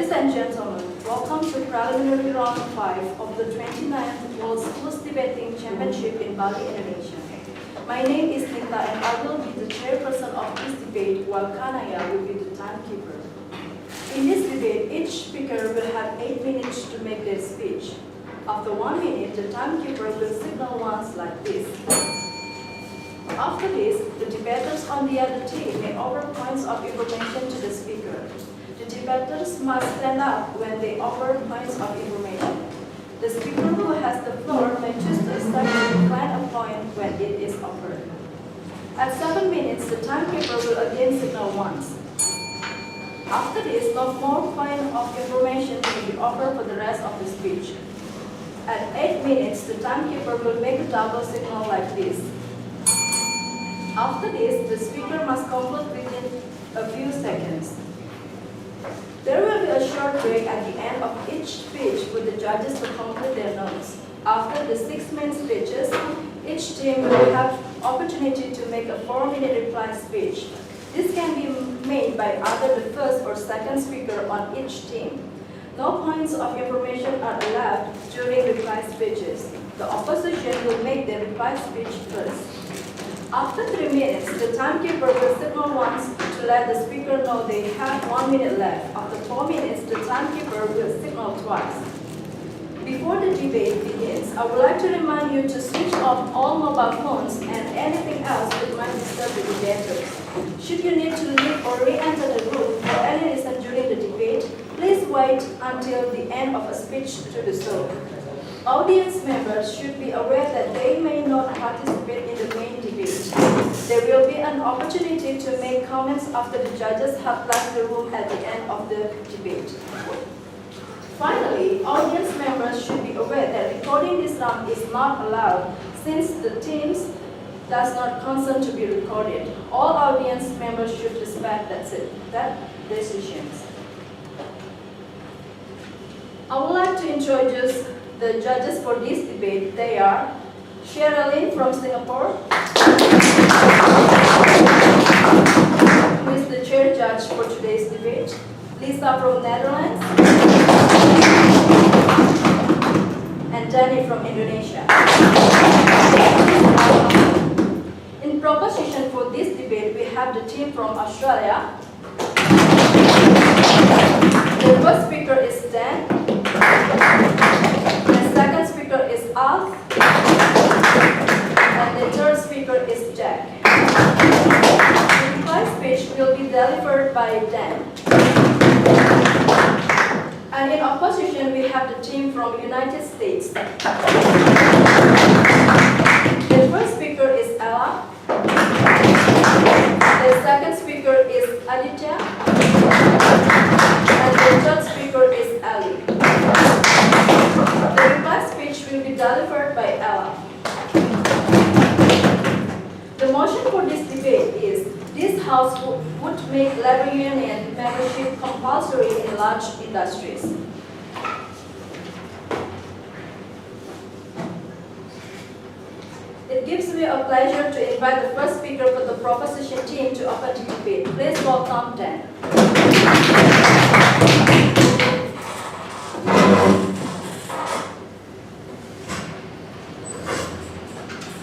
Ladies and gentlemen, welcome to preliminary round 5 of the 29th World Schools Debating Championship in Bali, Indonesia. My name is Nita and I will be the chairperson of this debate while Kanaya will be the timekeeper. In this debate, each speaker will have 8 minutes to make their speech. After 1 minute, the timekeeper will signal once like this. After this, the debaters on the other team may offer points of information to the speaker. The debaters must stand up when they offer points of information. The speaker who has the floor may choose to start to decline a point when it is offered. At 7 minutes, the timekeeper will again signal once. After this, no more point of information will be offered for the rest of the speech. At 8 minutes, the timekeeper will make a double signal like this. After this, the speaker must conclude within a few seconds. There will be a short break at the end of each speech for the judges to conclude their notes. After the 6-minute speeches, each team will have opportunity to make a 4-minute reply speech. This can be made by either the first or second speaker on each team. No points of information are allowed during reply speeches. The opposition will make their reply speech first. After 3 minutes, the timekeeper will signal once to let the speaker know they have 1 minute left. After 4 minutes, the timekeeper will signal twice. Before the debate begins, I would like to remind you to switch off all mobile phones and anything else that might disturb the debaters. Should you need to leave or re-enter the room for any reason during the debate, please wait until the end of a speech to do so. Audience members should be aware that they may not participate in the main debate. There will be an opportunity to make comments after the judges have left the room at the end of the debate. Finally, audience members should be aware that recording this round is not allowed since the teams does not consent to be recorded. All audience members should respect that decisions. I would like to introduce the judges for this debate. They are Sherilyn from Singapore, who is the chair judge for today's debate, Lisa from Netherlands, and Danny from Indonesia. In proposition for this debate, we have the team from Australia. The first speaker is Dan. The second speaker is Al. And the third speaker is Jack. The reply speech will be delivered by Dan. And in opposition, we have the team from United States. The first speaker is Ella. The second speaker is Aditya. And the third speaker is Ali. The reply speech will be delivered by Ella. The motion for this debate is, this House would make labor union membership compulsory in large industries. It gives me a pleasure to invite the first speaker for the proposition team to open the debate. Please welcome Dan.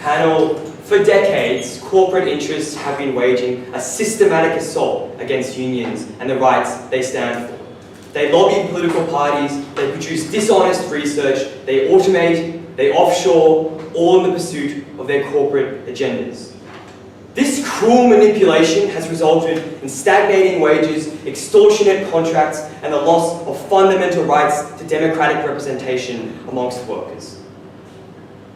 Panel, for decades, corporate interests have been waging a systematic assault against unions and the rights they stand for. They lobby political parties, they produce dishonest research, they automate, they offshore, all in the pursuit of their corporate agendas. This cruel manipulation has resulted in stagnating wages, extortionate contracts, and the loss of fundamental rights to democratic representation amongst workers.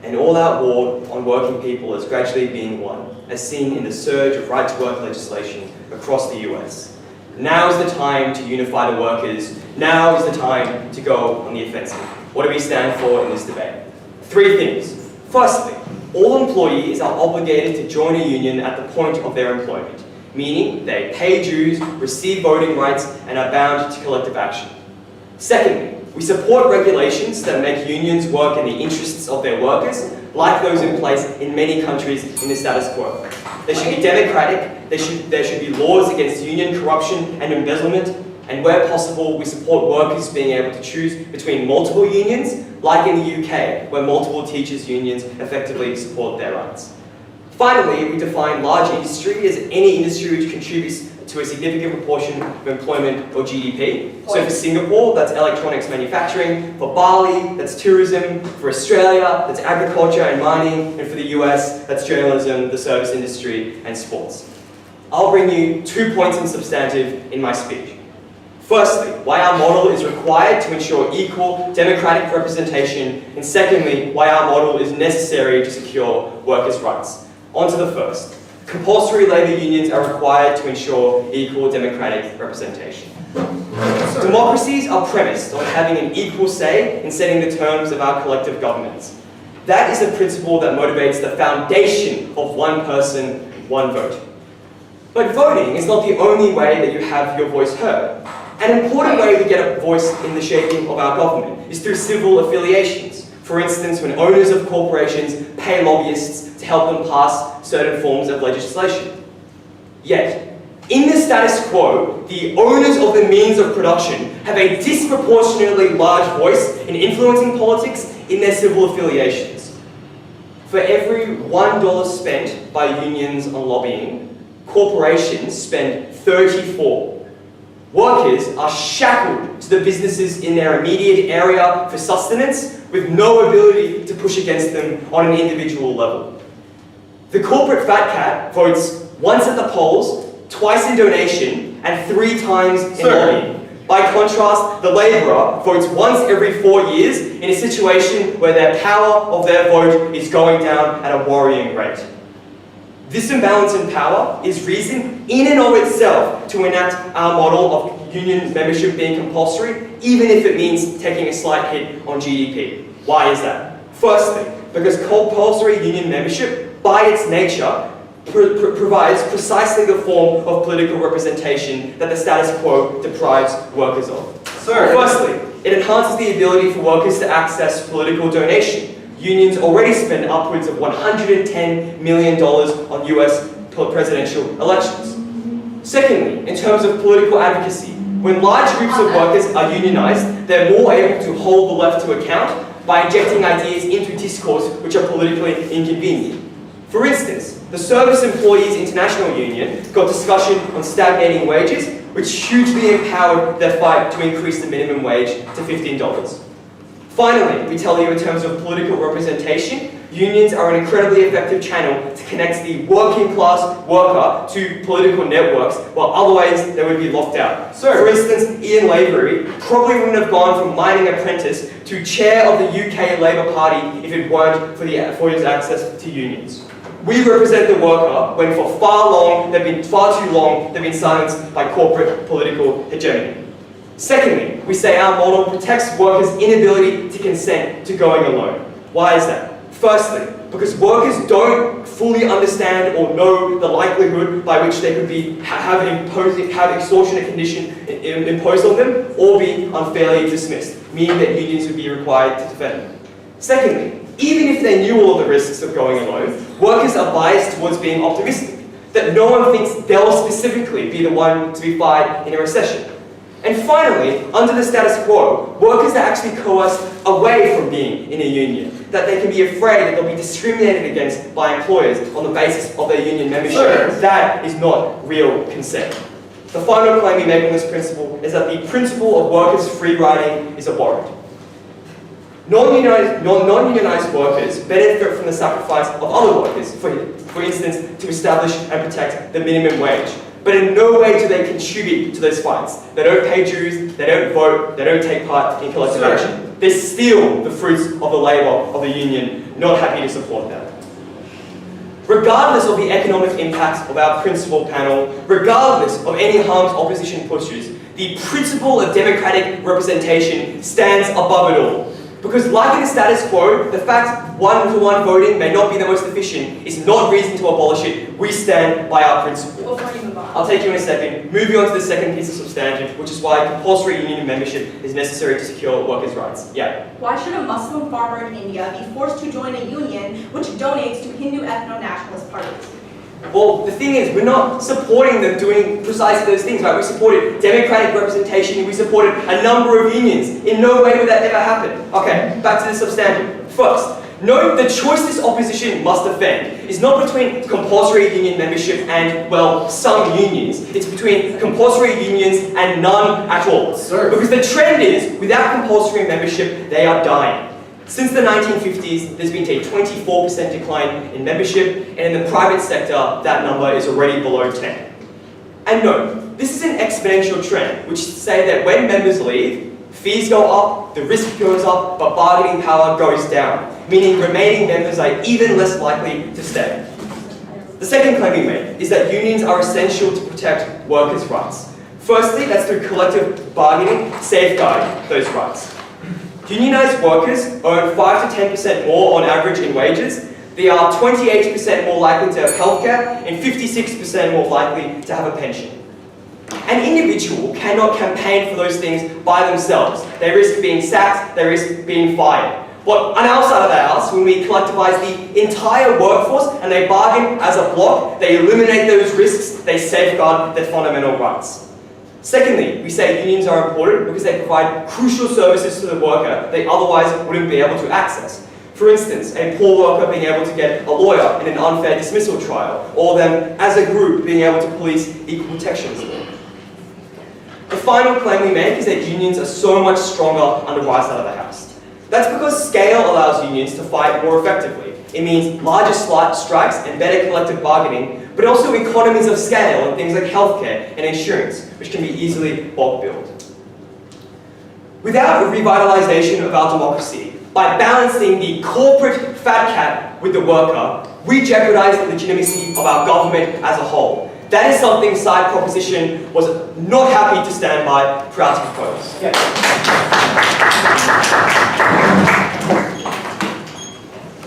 An all-out war on working people is gradually being won, as seen in the surge of right-to-work legislation across the US. Now is the time to unify the workers. Now is the time to go on the offensive. What do we stand for in this debate? 3 things. Firstly, all employees are obligated to join a union at the point of their employment, meaning they pay dues, receive voting rights, and are bound to collective action. Secondly, we support regulations that make unions work in the interests of their workers, like those in place in many countries in the status quo. They should be democratic, there should be laws against union corruption and embezzlement, And where possible, we support workers being able to choose between multiple unions, like in the UK, where multiple teachers' unions effectively support their rights. Finally, we define large industry as any industry which contributes to a significant proportion of employment or GDP. So for Singapore, that's electronics manufacturing. For Bali, that's tourism. For Australia, that's agriculture and mining. And for the US, that's journalism, the service industry, and sports. I'll bring you 2 points in substantive in my speech. Firstly, why our model is required to ensure equal democratic representation, and secondly, why our model is necessary to secure workers' rights. On to the first. Compulsory labour unions are required to ensure equal democratic representation. Democracies are premised on having an equal say in setting the terms of our collective governments. That is a principle that motivates the foundation of one person, one vote. But voting is not the only way that you have your voice heard. An important way to get a voice in the shaping of our government is through civil affiliations. For instance, when owners of corporations pay lobbyists to help them pass certain forms of legislation. Yet, in the status quo, the owners of the means of production have a disproportionately large voice in influencing politics in their civil affiliations. For every $1 spent by unions on lobbying, corporations spend 34. Workers are shackled to the businesses in their immediate area for sustenance, with no ability to push against them on an individual level. The corporate fat cat votes once at the polls, twice in donation, and 3 times in lobbying. By contrast, the labourer votes once every 4 years in a situation where their power of their vote is going down at a worrying rate. This imbalance in power is reason in and of itself to enact our model of union membership being compulsory, even if it means taking a slight hit on GDP. Why is that? Firstly, because compulsory union membership, by its nature, provides precisely the form of political representation that the status quo deprives workers of. Firstly, it enhances the ability for workers to access political donation. Unions already spend upwards of $110 million on US presidential elections. Secondly, in terms of political advocacy, when large groups of workers are unionized, they're more able to hold the left to account by injecting ideas into discourse which are politically inconvenient. For instance, the Service Employees International Union got discussion on stagnating wages, which hugely empowered their fight to increase the minimum wage to $15. Finally, we tell you in terms of political representation, unions are an incredibly effective channel to connect the working class worker to political networks, while otherwise they would be locked out. For instance, Ian Lavery probably wouldn't have gone from mining apprentice to chair of the UK Labour Party if it weren't for his access to unions. We represent the worker when for far too long they've been silenced by corporate political hegemony. Secondly, we say our model protects workers' inability to consent to going alone. Why is that? Firstly, because workers don't fully understand or know the likelihood by which they could have extortionate condition imposed on them or be unfairly dismissed, meaning that unions would be required to defend them. Secondly, even if they knew all the risks of going alone, workers are biased towards being optimistic, that no one thinks they'll specifically be the one to be fired in a recession. And finally, under the status quo, workers are actually coerced away from being in a union, that they can be afraid that they'll be discriminated against by employers on the basis of their union membership. That is not real consent. The final claim we make on this principle is that the principle of workers' free riding is abhorrent. Non-unionized workers benefit from the sacrifice of other workers, for instance, to establish and protect the minimum wage. But in no way do they contribute to those fights. They don't pay dues, they don't vote, they don't take part in collective action. They steal the fruits of the labour of the union, not happy to support that. Regardless of the economic impacts of our principal panel, regardless of any harms opposition pushes, the principle of democratic representation stands above it all. Because like in the status quo, the fact one-to-one voting may not be the most efficient is not reason to abolish it. We stand by our principle. I'll take you in a second. Moving on to the second piece of substantive, which is why compulsory union membership is necessary to secure workers' rights. Yeah. Why should a Muslim farmer in India be forced to join a union which donates to Hindu ethno-nationalist parties? Well, the thing is, we're not supporting them doing precisely those things, right? We supported democratic representation, we supported a number of unions. In no way would that ever happen. Okay, back to the substantive. First, note the choice this opposition must defend is not between compulsory union membership and, well, some unions. It's between compulsory unions and none at all. Sir. Because the trend is, without compulsory membership, they are dying. Since the 1950s, there's been a 24% decline in membership, and in the private sector, that number is already below 10. And note, this is an exponential trend, which say that when members leave, fees go up, the risk goes up, but bargaining power goes down, meaning remaining members are even less likely to stay. The second claim we make is that unions are essential to protect workers' rights. Firstly, that's through collective bargaining, safeguarding those rights. Unionised workers earn 5 to 10% more on average in wages. They are 28% more likely to have healthcare and 56% more likely to have a pension. An individual cannot campaign for those things by themselves. They risk being sacked, they risk being fired. But on our side of the house, when we collectivise the entire workforce and they bargain as a bloc, they eliminate those risks, they safeguard their fundamental rights. Secondly, we say unions are important because they provide crucial services to the worker they otherwise wouldn't be able to access. For instance, a poor worker being able to get a lawyer in an unfair dismissal trial, or them as a group being able to police equal protections law. The final claim we make is that unions are so much stronger on the right side of the house. That's because scale allows unions to fight more effectively. It means larger strikes and better collective bargaining, but also economies of scale and things like healthcare and insurance, which can be easily bulk billed. Without a revitalisation of our democracy, by balancing the corporate fat cat with the worker, we jeopardise the legitimacy of our government as a whole. That is something side proposition was not happy to stand by, proud to propose. Yeah.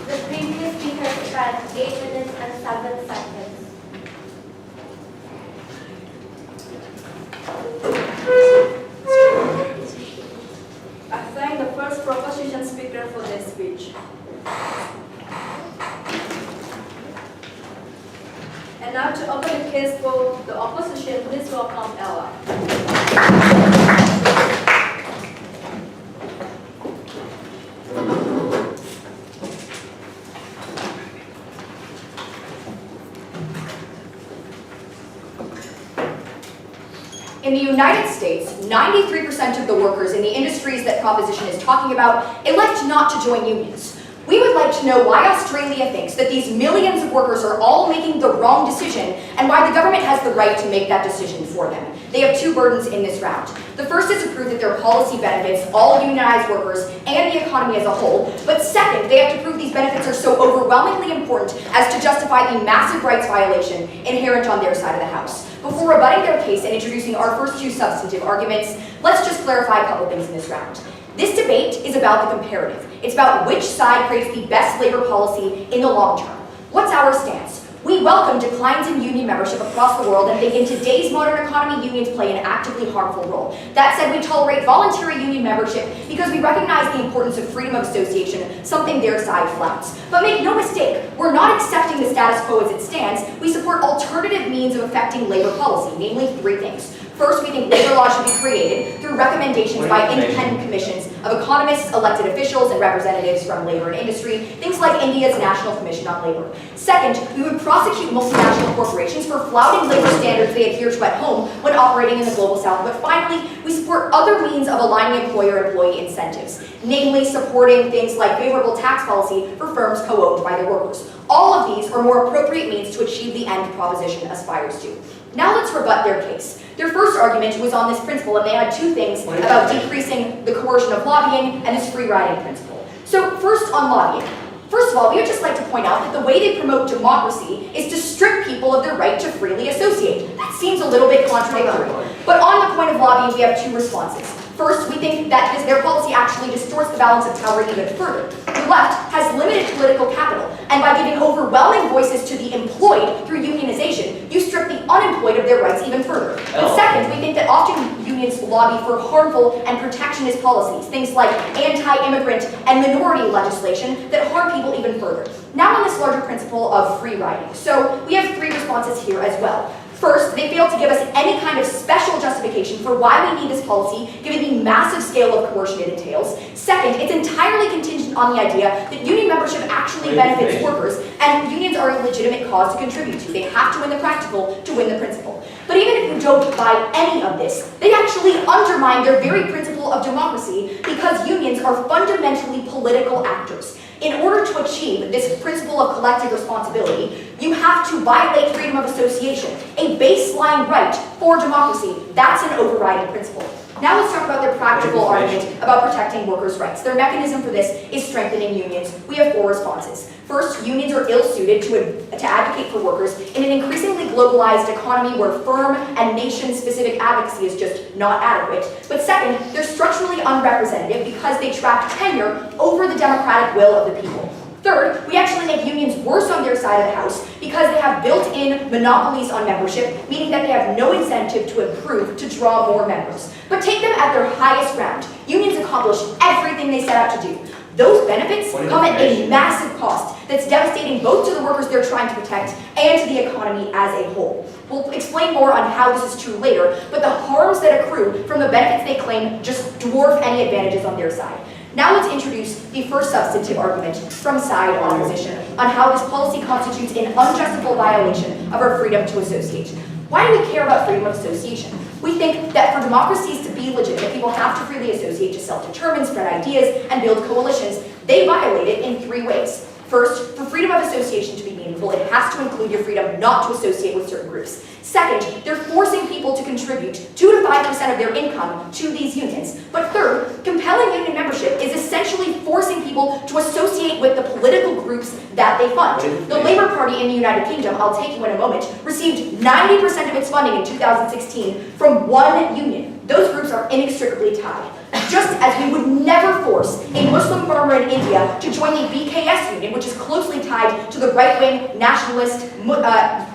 The previous speaker spent 8 minutes and 7 seconds. I thank the first proposition speaker for their speech. And now to open the case for the opposition, please welcome Ella. In the United States, 93% of the workers in the industries that proposition is talking about elect not to join unions. We would like to know why Australia thinks that these millions of workers are all making the wrong decision and why the government has the right to make that decision for them. They have 2 burdens in this round. The first is to prove that their policy benefits all unionized workers and the economy as a whole, but second, they have to prove these benefits are so overwhelmingly important as to justify the massive rights violation inherent on their side of the house. Before rebutting their case and introducing our first 2 substantive arguments, let's just clarify a couple things in this round. This debate is about the comparative. It's about which side creates the best labor policy in the long term. What's our stance? We welcome declines in union membership across the world and think in today's modern economy, unions play an actively harmful role. That said, we tolerate voluntary union membership because we recognize the importance of freedom of association, something their side flouts. But make no mistake, we're not accepting the status quo as it stands. We support alternative means of affecting labor policy, namely 3 things. First, we think labor law should be created through recommendations by independent commissions of economists, elected officials, and representatives from labor and industry, things like India's National Commission on Labor. Second, we would prosecute multinational corporations for flouting labor standards they adhere to at home when operating in the global south. But finally, we support other means of aligning employer-employee incentives, namely supporting things like favorable tax policy for firms co-owned by their workers. All of these are more appropriate means to achieve the end proposition aspires to. Now let's rebut their case. Their first argument was on this principle, and they had 2 things about decreasing the coercion of lobbying and this free riding principle. So first on lobbying. First of all, we would just like to point out that the way they promote democracy is to strip people of their right to freely associate. That seems a little bit contradictory. But on the point of lobbying, we have 2 responses. First, we think that their policy actually distorts the balance of power even further. The left has limited political capital, and by giving overwhelming voices to the employed through unionization, you strip the unemployed of their rights even further. But second, we think that often unions lobby for harmful and protectionist policies, things like anti-immigrant and minority legislation that harm people even further. Now on this larger principle of free riding. So we have 3 responses here as well. First, they failed to give us any kind of special justification for why we need this policy, given the massive scale of coercion it entails. Second, it's entirely contingent on the idea that union membership actually benefits workers, and unions are a legitimate cause to contribute to. They have to win the practical to win the principle. But even if you don't buy any of this, they actually undermine their very principle of democracy because unions are fundamentally political actors. In order to achieve this principle of collective responsibility, you have to violate freedom of association, a baseline right for democracy. That's an overriding principle. Now let's talk about their practical argument about protecting workers' rights. Their mechanism for this is strengthening unions. We have 4 responses. First, unions are ill-suited to advocate for workers in an increasingly globalized economy where firm and nation-specific advocacy is just not adequate. But second, they're structurally unrepresentative because they track tenure over the democratic will of the people. Third, we actually make unions worse on their side of the house because they have built-in monopolies on membership, meaning that they have no incentive to improve to draw more members. But take them at their highest ground. Unions accomplish everything they set out to do. Those benefits come at a massive cost that's devastating both to the workers they're trying to protect and to the economy as a whole. We'll explain more on how this is true later, but the harms that accrue from the benefits they claim just dwarf any advantages on their side. Now let's introduce the first substantive argument from side opposition on how this policy constitutes an unjustifiable violation of our freedom to associate. Why do we care about freedom of association? We think that for democracies to be legitimate, people have to freely associate to self-determine, spread ideas, and build coalitions. They violate it in 3 ways. First, for freedom of association to be meaningful, it has to include your freedom not to associate with certain groups. Second, they're forcing people to contribute 2 to 5% of their income to these unions. But third, compelling union membership is essentially forcing people to associate with the political groups that they fund. The Labour Party in the United Kingdom, I'll take you in a moment, received 90% of its funding in 2016 from one union. Those groups are inextricably tied. Just as we would never force a Muslim farmer in India to join the BKS union, which is closely tied to the right-wing nationalist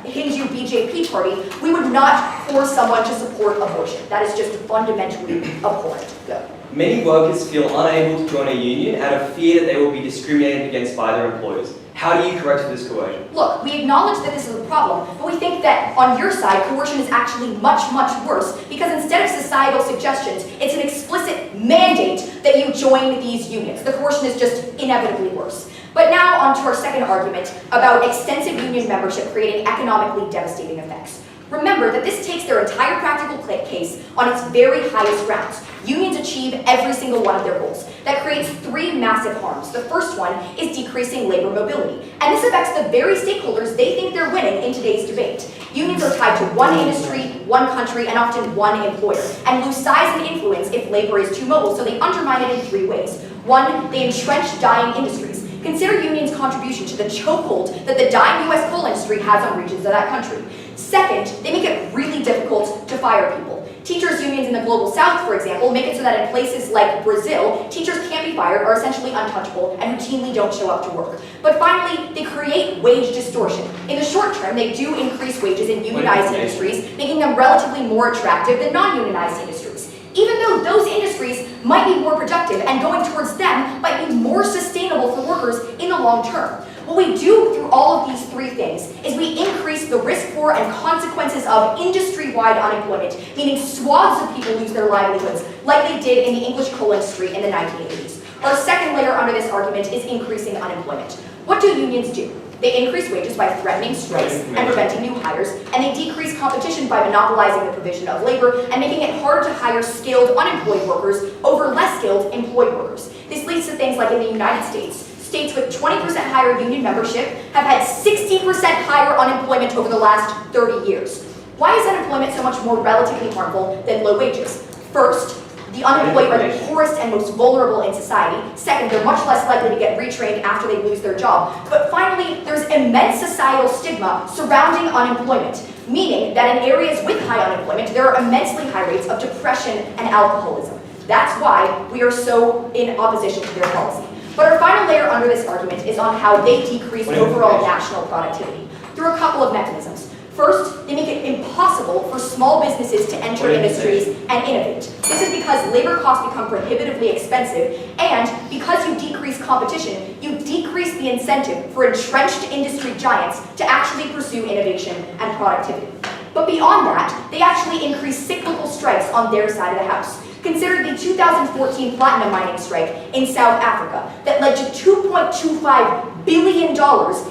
Hindu BJP party, we would not force someone to support abortion. That is just fundamentally abhorrent. Go. Many workers feel unable to join a union out of fear that they will be discriminated against by their employers. How do you correct this coercion? Look, we acknowledge that this is a problem, but we think that on your side, coercion is actually much, much worse because instead of societal suggestions, it's an explicit mandate that you join these unions. The coercion is just inevitably worse. But now on to our second argument about extensive union membership creating economically devastating effects. Remember that this takes their entire practical case on its very highest grounds. Unions achieve every single one of their goals. That creates 3 massive harms. The first one is decreasing labor mobility. And this affects the very stakeholders they think they're winning in today's debate. Unions are tied to one industry, one country, and often one employer, and lose size and influence if labor is too mobile, so they undermine it in 3 ways. 1, they entrench dying industries. Consider unions' contribution to the chokehold that the dying US coal industry has on regions of that country. Second, they make it really difficult to fire people. Teachers' unions in the Global South, for example, make it so that in places like Brazil, teachers can't be fired, are essentially untouchable, and routinely don't show up to work. But finally, they create wage distortion. In the short term, they do increase wages in unionized industries, making them relatively more attractive than non-unionized industries. Even though those industries might be more productive and going towards them might be more sustainable for workers in the long term. What we do through all of these 3 things is we increase the risk for and consequences of industry-wide unemployment, meaning swaths of people lose their livelihoods, like they did in the English coal industry in the 1980s. Our second layer under this argument is increasing unemployment. What do unions do? They increase wages by threatening strikes and preventing new hires, and they decrease competition by monopolizing the provision of labor and making it harder to hire skilled unemployed workers over less skilled employed workers. This leads to things like in the United States, states with 20% higher union membership have had 60% higher unemployment over the last 30 years. Why is unemployment so much more relatively harmful than low wages? First, the unemployed are the poorest and most vulnerable in society. Second, they're much less likely to get retrained after they lose their job. But finally, there's immense societal stigma surrounding unemployment, meaning that in areas with high unemployment, there are immensely high rates of depression and alcoholism. That's why we are so in opposition to their policy. But our final layer under this argument is on how they decrease overall national productivity through a couple of mechanisms. First, they make it impossible impossible for small businesses to enter industries and innovate. This is because labor costs become prohibitively expensive, and because you decrease competition, you decrease the incentive for entrenched industry giants to actually pursue innovation and productivity. But beyond that, they actually increase cyclical strikes on their side of the house. Consider the 2014 platinum mining strike in South Africa that led to $2.25 billion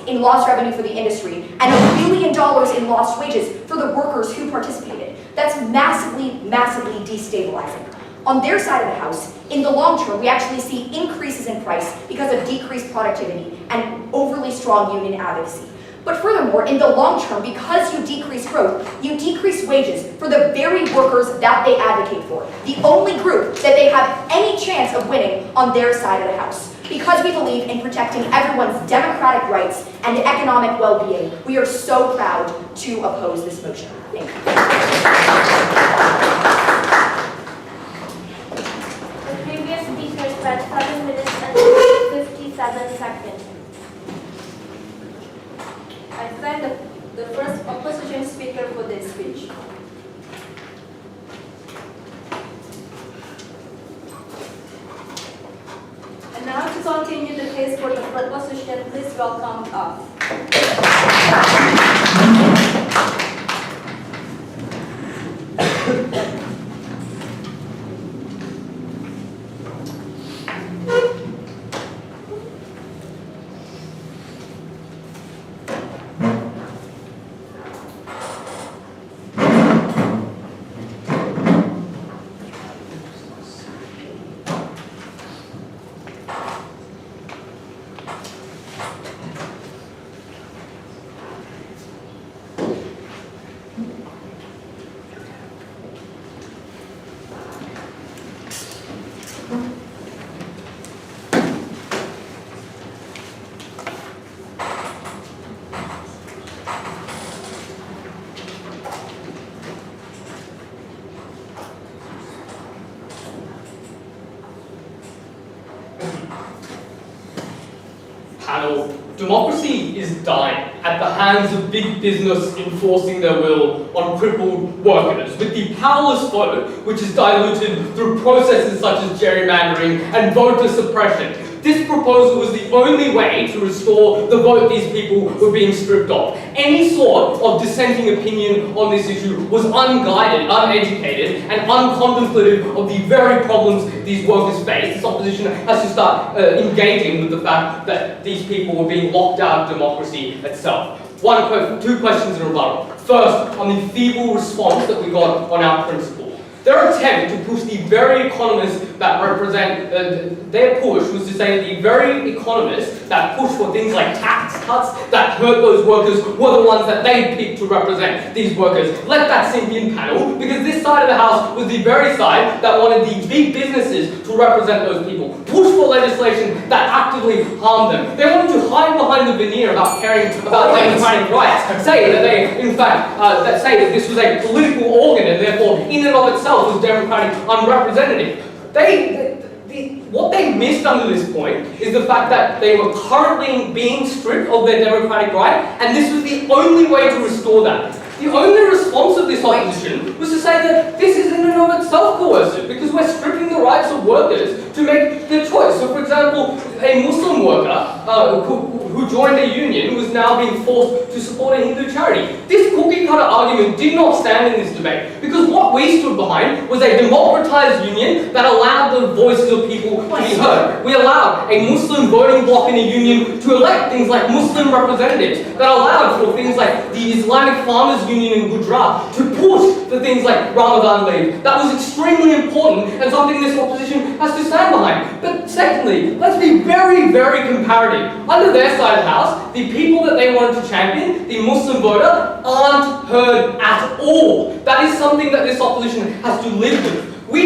in lost revenue for the industry and $1 billion in lost wages for the workers who participated. That's massively, massively destabilizing. On their side of the house, in the long term, we actually see increases in price because of decreased productivity and overly strong union advocacy. But furthermore, in the long term, because you decrease growth, you decrease wages for the very workers that they advocate for, the only group that they have any chance of winning on their side of the house. Because we believe in protecting everyone's democratic rights and economic well-being, we are so proud to oppose this motion. Thank you. The previous speaker spent 7 minutes and 57 seconds. I thank the first opposition speaker for their speech. And now to continue the case for the proposition, please welcome up. Panel, democracy is dying at the hands of big business enforcing their will on crippled workers, with the powerless vote, which is diluted through processes such as gerrymandering and voter suppression. This proposal was the only way to restore the vote these people were being stripped of. Any sort of dissenting opinion on this issue was unguided, uneducated, and uncontemplative of the very problems these workers face. This opposition has to start engaging with the fact that these people were being locked out of democracy itself. Two questions in rebuttal. First, on the feeble response that we got on our principle. Their attempt to push the very economists that represent, their push was to say that the very economists that push for things like tax cuts that hurt those workers were the ones that they picked to represent these workers. Let that sink in, panel, because this side of the house was the very side that wanted the big businesses to represent those people. Push for legislation that actively harmed them. They wanted to hide behind the veneer about caring about democratic rights. Say that they, in fact, that say that this was a political organ and therefore, in and of itself, was democratic unrepresentative. What they missed under this point is the fact that they were currently being stripped of their democratic right, and this was the only way to restore that. The only response of this opposition was to say that this is in and of itself coercive because we're stripping the rights of workers to make their choice. So, for example, a Muslim worker who joined a union was now being forced to support a Hindu charity. This cookie-cutter argument did not stand in this debate because what we stood behind was a democratized union that allowed the voices of people to be heard. We allowed a Muslim voting bloc in a union to elect things like Muslim representatives, that allowed for things like the Islamic Farmers Union in Gujarat to push for things like Ramadan leave. That was extremely important and something this opposition has to stand behind. But secondly, let's be very, very comparative. Under their side of the house, the people that they wanted to champion, the Muslim voter, aren't heard at all. That is something that this opposition has to live with. We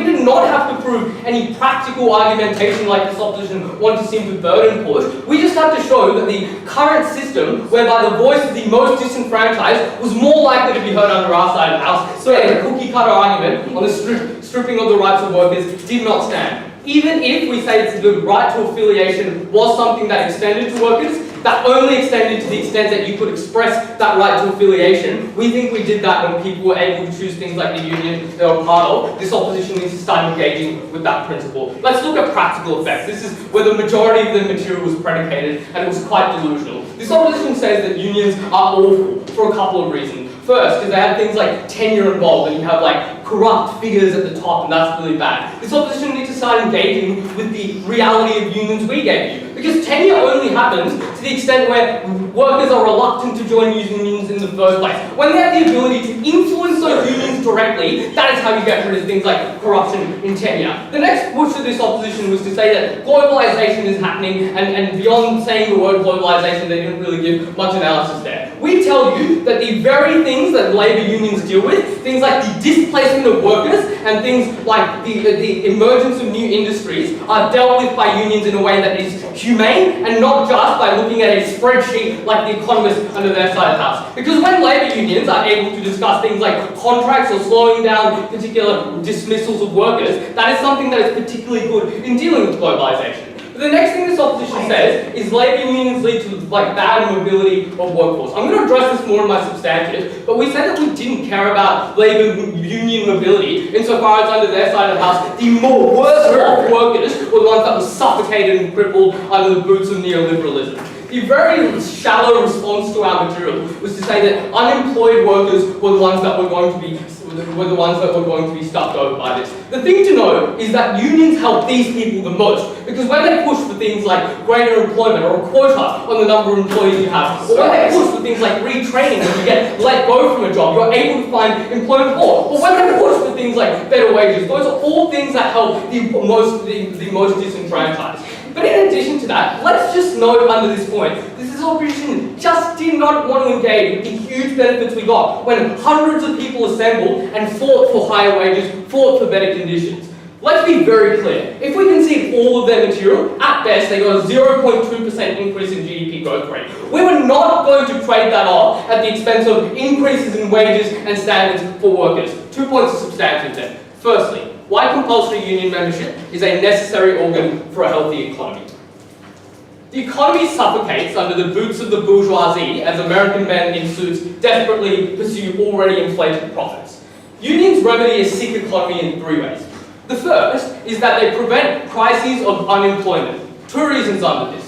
did not have to prove any practical argumentation like this opposition wanted to seem to burden push. We just had to show that the current system, whereby the voice of the most disenfranchised was more likely to be heard under our side of the house, so a cookie-cutter argument on the stripping of the rights of workers did not stand. Even if we say that the right to affiliation was something that extended to workers, that only extended to the extent that you could express that right to affiliation. We think we did that when people were able to choose things like the union they were part of. This opposition needs to start engaging with that principle. Let's look at practical effects. This is where the majority of the material was predicated, and it was quite delusional. This opposition says that unions are awful for a couple of reasons. First, because they have things like tenure involved, and you have like corrupt figures at the top, and that's really bad. This opposition needs to start engaging with the reality of unions we gave you. Because tenure only happens to the extent where workers are reluctant to join unions in the first place. When they have the ability to influence those unions directly, that is how you get rid of things like corruption in tenure. The next push of this opposition was to say that globalization is happening, and beyond saying the word globalization, they didn't really give much analysis there. We tell you that the very things that labour unions deal with, things like the displacement of workers and things like the emergence of new industries, are dealt with by unions in a way that is humane and not just by looking at a spreadsheet like the economists under their side of the house. Because when labour unions are able to discuss things like contracts or slowing down particular dismissals of workers, that is something that is particularly good in dealing with globalisation. The next thing this opposition says is labour unions lead to bad mobility of workforce. I'm going to address this more in my substantive, but we said that we didn't care about labour union mobility insofar as under their side of the house, the more worse off workers were the ones that were suffocated and crippled under the boots of neoliberalism. The very shallow response to our material was to say that unemployed workers were the ones that were going to be stuffed over by this. The thing to know is that unions help these people the most, because when they push for things like greater employment or a quota on the number of employees you have, or when they push for things like retraining when you get let go from a job, you're able to find employment more. Or when they push for things like better wages, those are all things that help the most disenfranchised. But in addition to that, let's just note under this point, this opposition just did not want to engage with the huge benefits we got when hundreds of people assembled and fought for higher wages, fought for better conditions. Let's be very clear. If we concede all of their material, at best they got a 0.2% increase in GDP growth rate. We were not going to trade that off at the expense of increases in wages and standards for workers. 2 points of substantive there. Firstly, why compulsory union membership is a necessary organ for a healthy economy. The economy suffocates under the boots of the bourgeoisie as American men in suits desperately pursue already inflated profits. Unions remedy a sick economy in 3 ways. The first is that they prevent crises of unemployment. 2 reasons under this.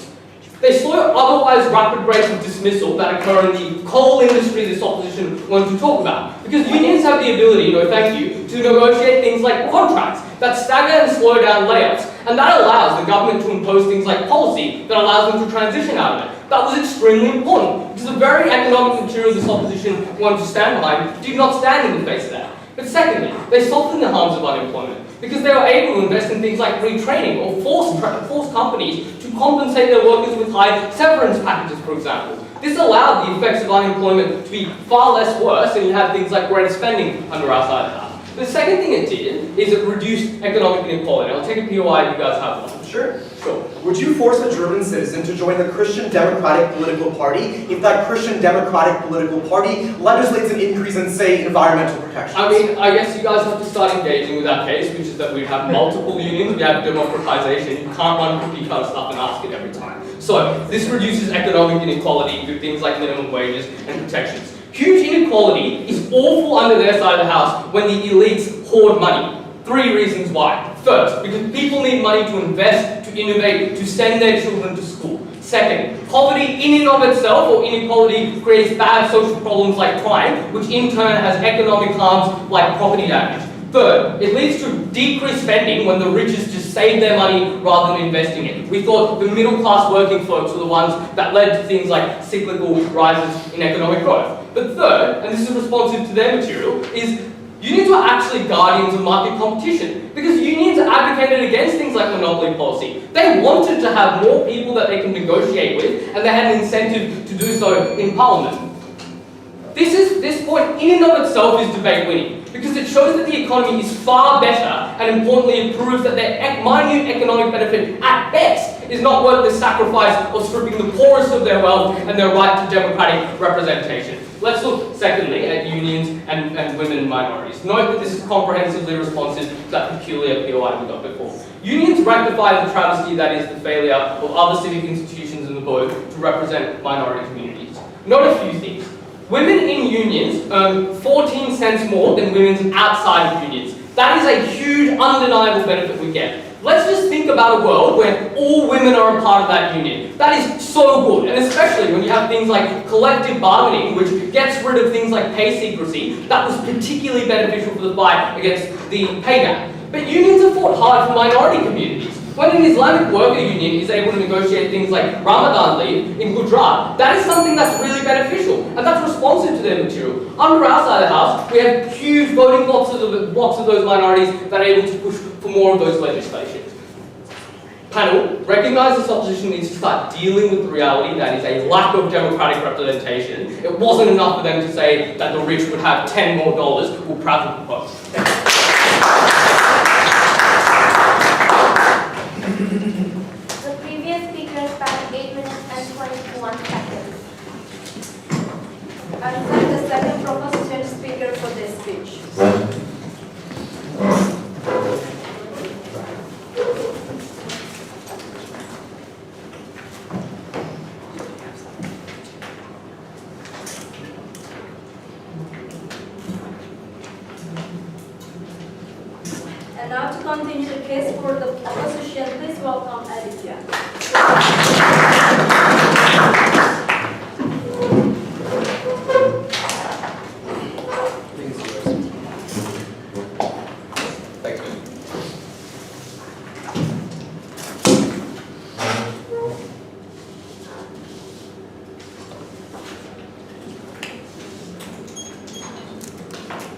They slow otherwise rapid rates of dismissal that occur in the coal industry this opposition wants to talk about. Because unions have the ability, no thank you, to negotiate things like contracts that stagger and slow down layoffs. And that allows the government to impose things like policy that allows them to transition out of it. That was extremely important, because the very economic material this opposition wanted to stand behind did not stand in the face of that. But secondly, they softened the harms of unemployment, because they were able to invest in things like retraining or force companies to compensate their workers with high severance packages, for example. This allowed the effects of unemployment to be far less worse, and you had things like greater spending under our side of the house. The second thing it did is it reduced economic inequality. I'll take a POI if you guys have one. Sure. Would you force a German citizen to join the Christian Democratic political party if that Christian Democratic political party legislates an increase in, say, environmental protections? I mean, I guess you guys have to start engaging with that case, which is that we have multiple unions, we have democratization. You can't run cookie cutter stuff and ask it every time. So, this reduces economic inequality through things like minimum wages and protections. Huge inequality is awful under their side of the house when the elites hoard money. 3 reasons why. First, because people need money to invest, to innovate, to send their children to school. Second, poverty in and of itself, or inequality, creates bad social problems like crime, which in turn has economic harms like property damage. Third, it leads to decreased spending when the richest just save their money rather than investing it. We thought the middle class working folks were the ones that led to things like cyclical rises in economic growth. But third, and this is responsive to their material, is unions were actually guardians of market competition, because unions advocated against things like monopoly policy. They wanted to have more people that they can negotiate with, and they had an incentive to do so in Parliament. This point in and of itself is debate winning, because it shows that the economy is far better, and importantly it proves that their minute economic benefit at best is not worth the sacrifice of stripping the poorest of their wealth and their right to democratic representation. Let's look secondly at unions and women and minorities. Note that this is comprehensively responsive to that peculiar POI we got before. Unions rectify the travesty that is the failure of other civic institutions in the the vote to represent minority communities. Note a few things. Women in unions earn 14 cents more than women outside of unions. That is a huge, undeniable benefit we get. Let's just think about a world where all women are a part of that union. That is so good, and especially when you have things like collective bargaining, which gets rid of things like pay secrecy. That was particularly beneficial for the fight against the pay gap. But unions have fought hard for minority communities. When an Islamic worker union is able to negotiate things like Ramadan leave in Gujarat, that is something that's really beneficial, and that's responsive to their material. Under our side of the house, we have huge voting blocks of those minorities that are able to push for more of those legislations. Panel, recognise this opposition needs to start dealing with the reality that is a lack of democratic representation. It wasn't enough for them to say that the rich would have $10 more. We'll proudly propose. The previous speaker spent 8 minutes and 21 seconds. I thank the second proposition speaker for this speech. And now to continue the case for the opposition, please welcome Aditya. Thanks, man.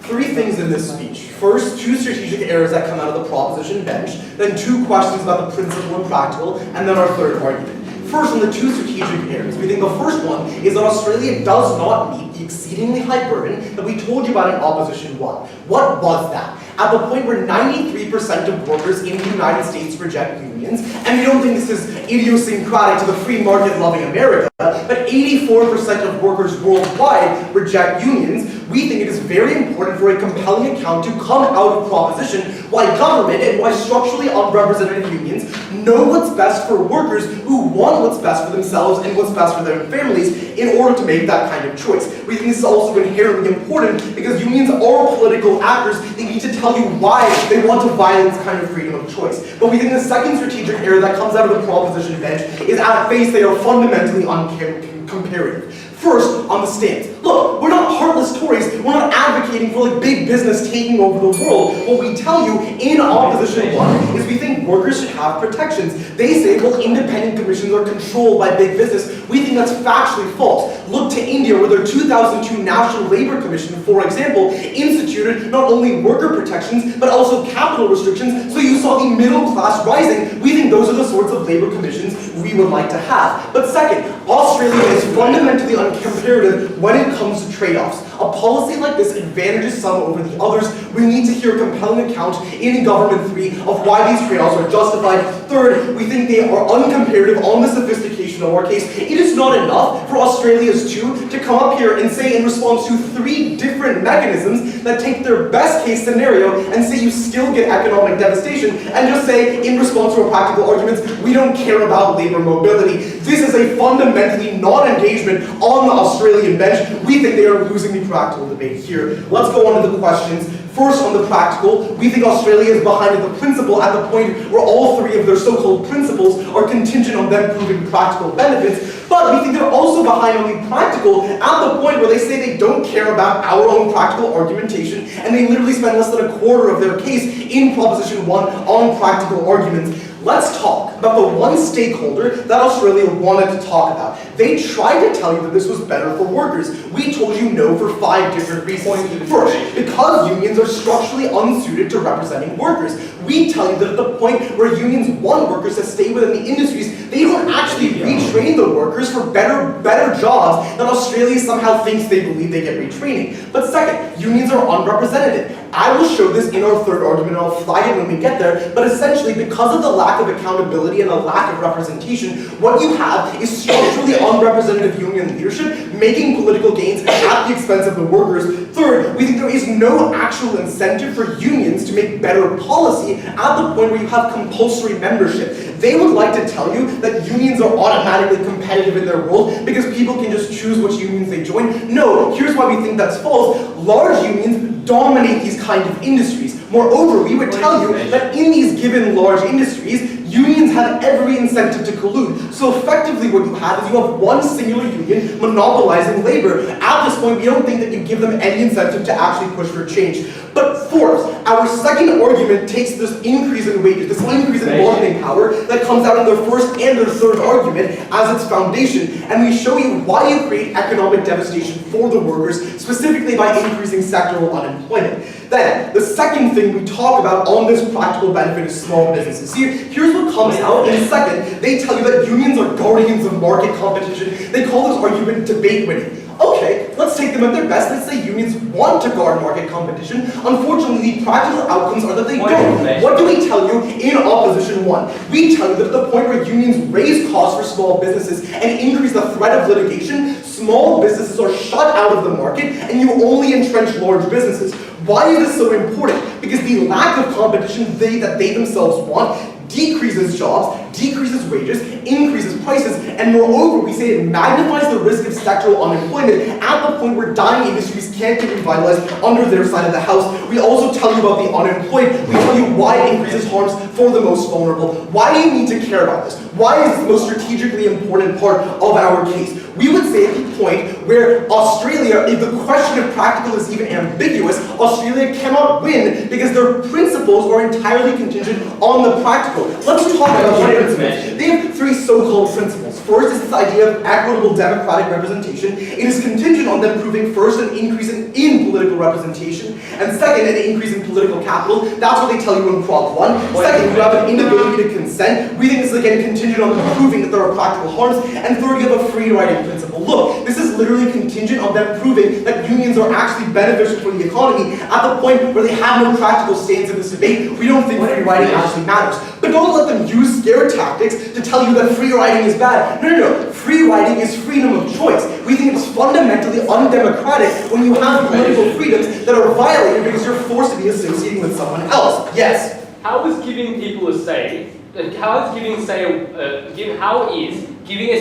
Three things in this speech. First, two strategic errors that come out of the proposition bench, then two questions about the principle and practical, and then our third argument. First, on the two strategic errors, we think the first one is that Australia does not meet the exceedingly high burden that we told you about in Opposition 1. What was that? At the point where 93% of workers in the United States reject unions, and we don't think this is idiosyncratic to the free market-loving America, but 84% of workers worldwide reject unions, we think it is very important for a compelling account to come out of proposition why government and why structurally unrepresented unions know what's best for workers who want what's best for themselves and what's best for their families in order to make that kind of choice. We think this is also inherently important because unions are political actors. They need to tell you why they want to violate this kind of freedom of choice. But we think the second strategic error that comes out of the proposition bench is at face they are fundamentally uncomparative. First, on the stance. Look, we're not heartless Tories. We're not advocating for like big business taking over the world. What we tell you in Opposition 1 is we think workers should have protections. They say, well, independent commissions are controlled by big business. We think that's factually false. Look to India, where their 2002 National Labour Commission, for example, instituted not only worker protections, but also capital restrictions, so you saw the middle class rising. We think those are the sorts of labour commissions we would like to have. But second, Australia is fundamentally uncomparative when it comes to trade-offs. A policy like this advantages some over the others. We need to hear a compelling account in Government 3 of why these trade-offs are justified. Third, we think they are uncomparative on the sophistication of our case. It is not enough for Australia's two to come up here and say in response to three different mechanisms that take their best case scenario and say you still get economic devastation and just say in response to our practical arguments, we don't care about labour mobility. This is a fundamentally non-engagement on the Australian bench. We think they are losing the practical debate here. Let's go on to the questions. First, on the practical, we think Australia is behind the principle at the point where all three of their so-called principles are contingent on them proving practical benefits. But we think they're also behind on the practical at the point where they say they don't care about our own practical argumentation, and they literally spend less than a quarter of their case in Proposition 1 on practical arguments. Let's talk about the one stakeholder that Australia wanted to talk about. They tried to tell you that this was better for workers. We told you no for 5 different reasons. First, because unions are structurally unsuited to representing workers. We tell you that at the point where unions want workers to stay within the industries, they don't actually retrain the workers for better jobs that Australia somehow thinks they believe they get retraining. But second, unions are unrepresented. I will show this in our third argument, and I'll flag it when we get there, but essentially because of the lack of accountability and the lack of representation, what you have is structurally unrepresentative union leadership making political gains at the expense of the workers. Third, we think there is no actual incentive for unions to make better policy at the point where you have compulsory membership. They would like to tell you that unions are automatically competitive in their world because people can just choose which unions they join. No, here's why we think that's false. Large unions dominate these kind of industries. Moreover, we would tell you that in these given large industries, unions have every incentive to collude. So effectively what you have is you have one singular union monopolizing labor. At this point, we don't think that you give them any incentive to actually push for change. But fourth, our second argument takes this increase in wages, this increase in bargaining power that comes out in their first and their third argument as its foundation, and we show you why you create economic devastation for the workers, specifically by increasing sectoral unemployment. Then, the second thing we talk about on this practical benefit is small businesses. Here's what comes out in a second. They tell you that unions are guardians of market competition. They call this argument debate winning. Okay, let's take them at their best. Let's say unions want to guard market competition. Unfortunately, the practical outcomes are that they don't. What do we tell you in opposition one? We tell you that at the point where unions raise costs for small businesses and increase the threat of litigation, small businesses are shut out of the market and you only entrench large businesses. Why is this so important? Because the lack of competition that they themselves want decreases jobs, decreases wages, increases prices, and moreover, we say it magnifies the risk of sectoral unemployment at the point where dying industries can't get revitalized under their side of the house. We also tell you about the unemployed. We tell you why it increases harms for the most vulnerable. Why do you need to care about this? Why is this the most strategically important part of our case? We would say at the point where Australia, if the question of practical is even ambiguous, Australia cannot win because their principles are entirely contingent on the practical. Let's talk about the principles. They have three so-called principles. First is this idea of equitable democratic representation. It is contingent on them proving first an increase in political representation, and second, an increase in political capital. That's what they tell you in Prop 1. Second, you have an inability to consent. We think this is again contingent on them proving that there are practical harms. And third, you have a free riding principle. Look, this is literally contingent on them proving that unions are actually beneficial for the economy. At the point where they have no practical stance in this debate, we don't think free riding actually matters. But don't let them use scare tactics to tell you that free riding is bad. No. Free riding is freedom of choice. We think it's fundamentally undemocratic when you have political freedoms that are violated because you're forced to be associating with someone else. Yes? How is giving people a say, how is giving a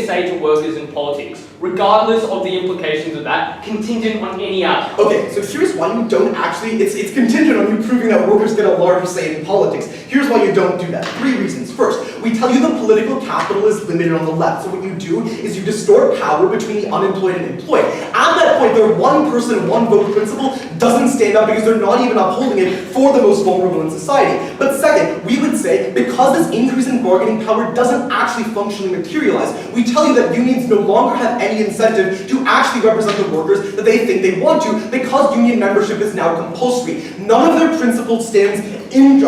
say to workers in politics, regardless of the implications of that, contingent on any outcome? Okay, so here's why you don't actually, it's contingent on you proving that workers get a larger say in politics. Here's why you don't do that. 3 reasons. First, we tell you the political capital is limited on the left. So what you do is you distort power between the unemployed and employed. At that point, their one person, one vote principle doesn't stand up because they're not even upholding it for the most vulnerable in society. But second, we would say, because this increase in bargaining power doesn't actually functionally materialize, we tell you that unions no longer have any incentive to actually represent the workers that they think they want to, because union membership is now compulsory. None of their principles stand in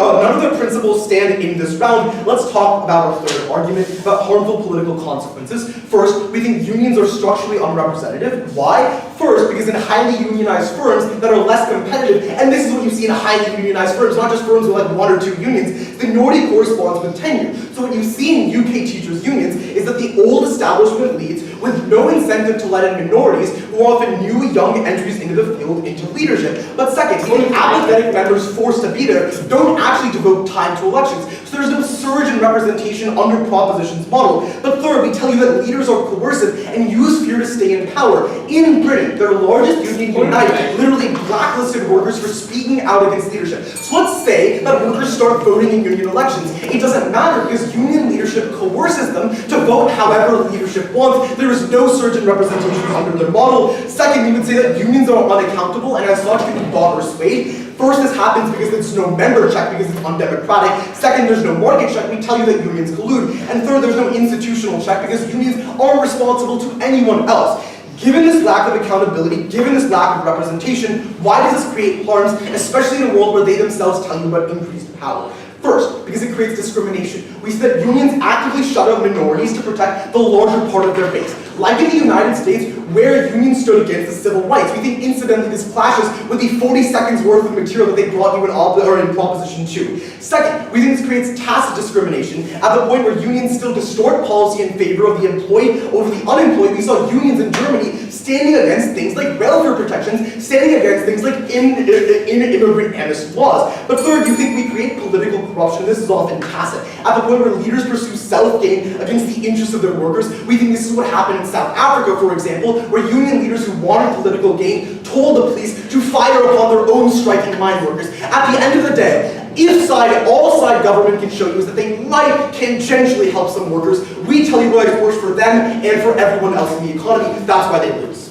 this round. Let's talk about our third argument about harmful political consequences. First, we think unions are structurally unrepresentative. Why? First, because in highly unionized firms that are less competitive, and this is what you see in highly unionized firms, not just firms with like 1 or 2 unions, seniority corresponds with tenure. So what you see in UK teachers' unions is that the old establishment leads with no incentive to let in minorities who are often new, young entries into the field into leadership. But second, even apathetic members forced to be there don't actually devote time to elections. So there's no surge in representation under Proposition's model. But third, we tell you that leaders are coercive and use fear to stay in power. In Britain, their largest union, Unite, literally blacklisted workers for speaking out against leadership. So let's say that workers start voting in union elections. It doesn't matter because union leadership coerces them to vote however leadership wants. There is no surge in representation under their model. Second, we would say that unions are unaccountable and as such can be bought or swayed. First, this happens because there's no member check because it's undemocratic. Second, there's no market check. We tell you that unions collude. And third, there's no institutional check because unions aren't responsible to anyone else. Given this lack of accountability, given this lack of representation, why does this create harms, especially in a world where they themselves tell you about increased power? First, because it creates discrimination. We see that unions actively shut out minorities to protect the larger part of their base. Like in the United States, where unions stood against the civil rights. We think incidentally this clashes with the 40 seconds worth of material that they brought you in Proposition 2. Second, we think this creates tacit discrimination at the point where unions still distort policy in favor of the employed over the unemployed. We saw unions in Germany standing against things like welfare protections, standing against things like immigrant amnesty laws. But third, you think we create political corruption. This is often tacit. At the point where leaders pursue self-gain against the interests of their workers, we think this is what happened in South Africa, for example, where union leaders who wanted political gain told the police to fire upon their own striking mine workers. At the end of the day, if all side government can show you is that they might tangentially help some workers, we tell you why it works for them and for everyone else in the economy. That's why they lose.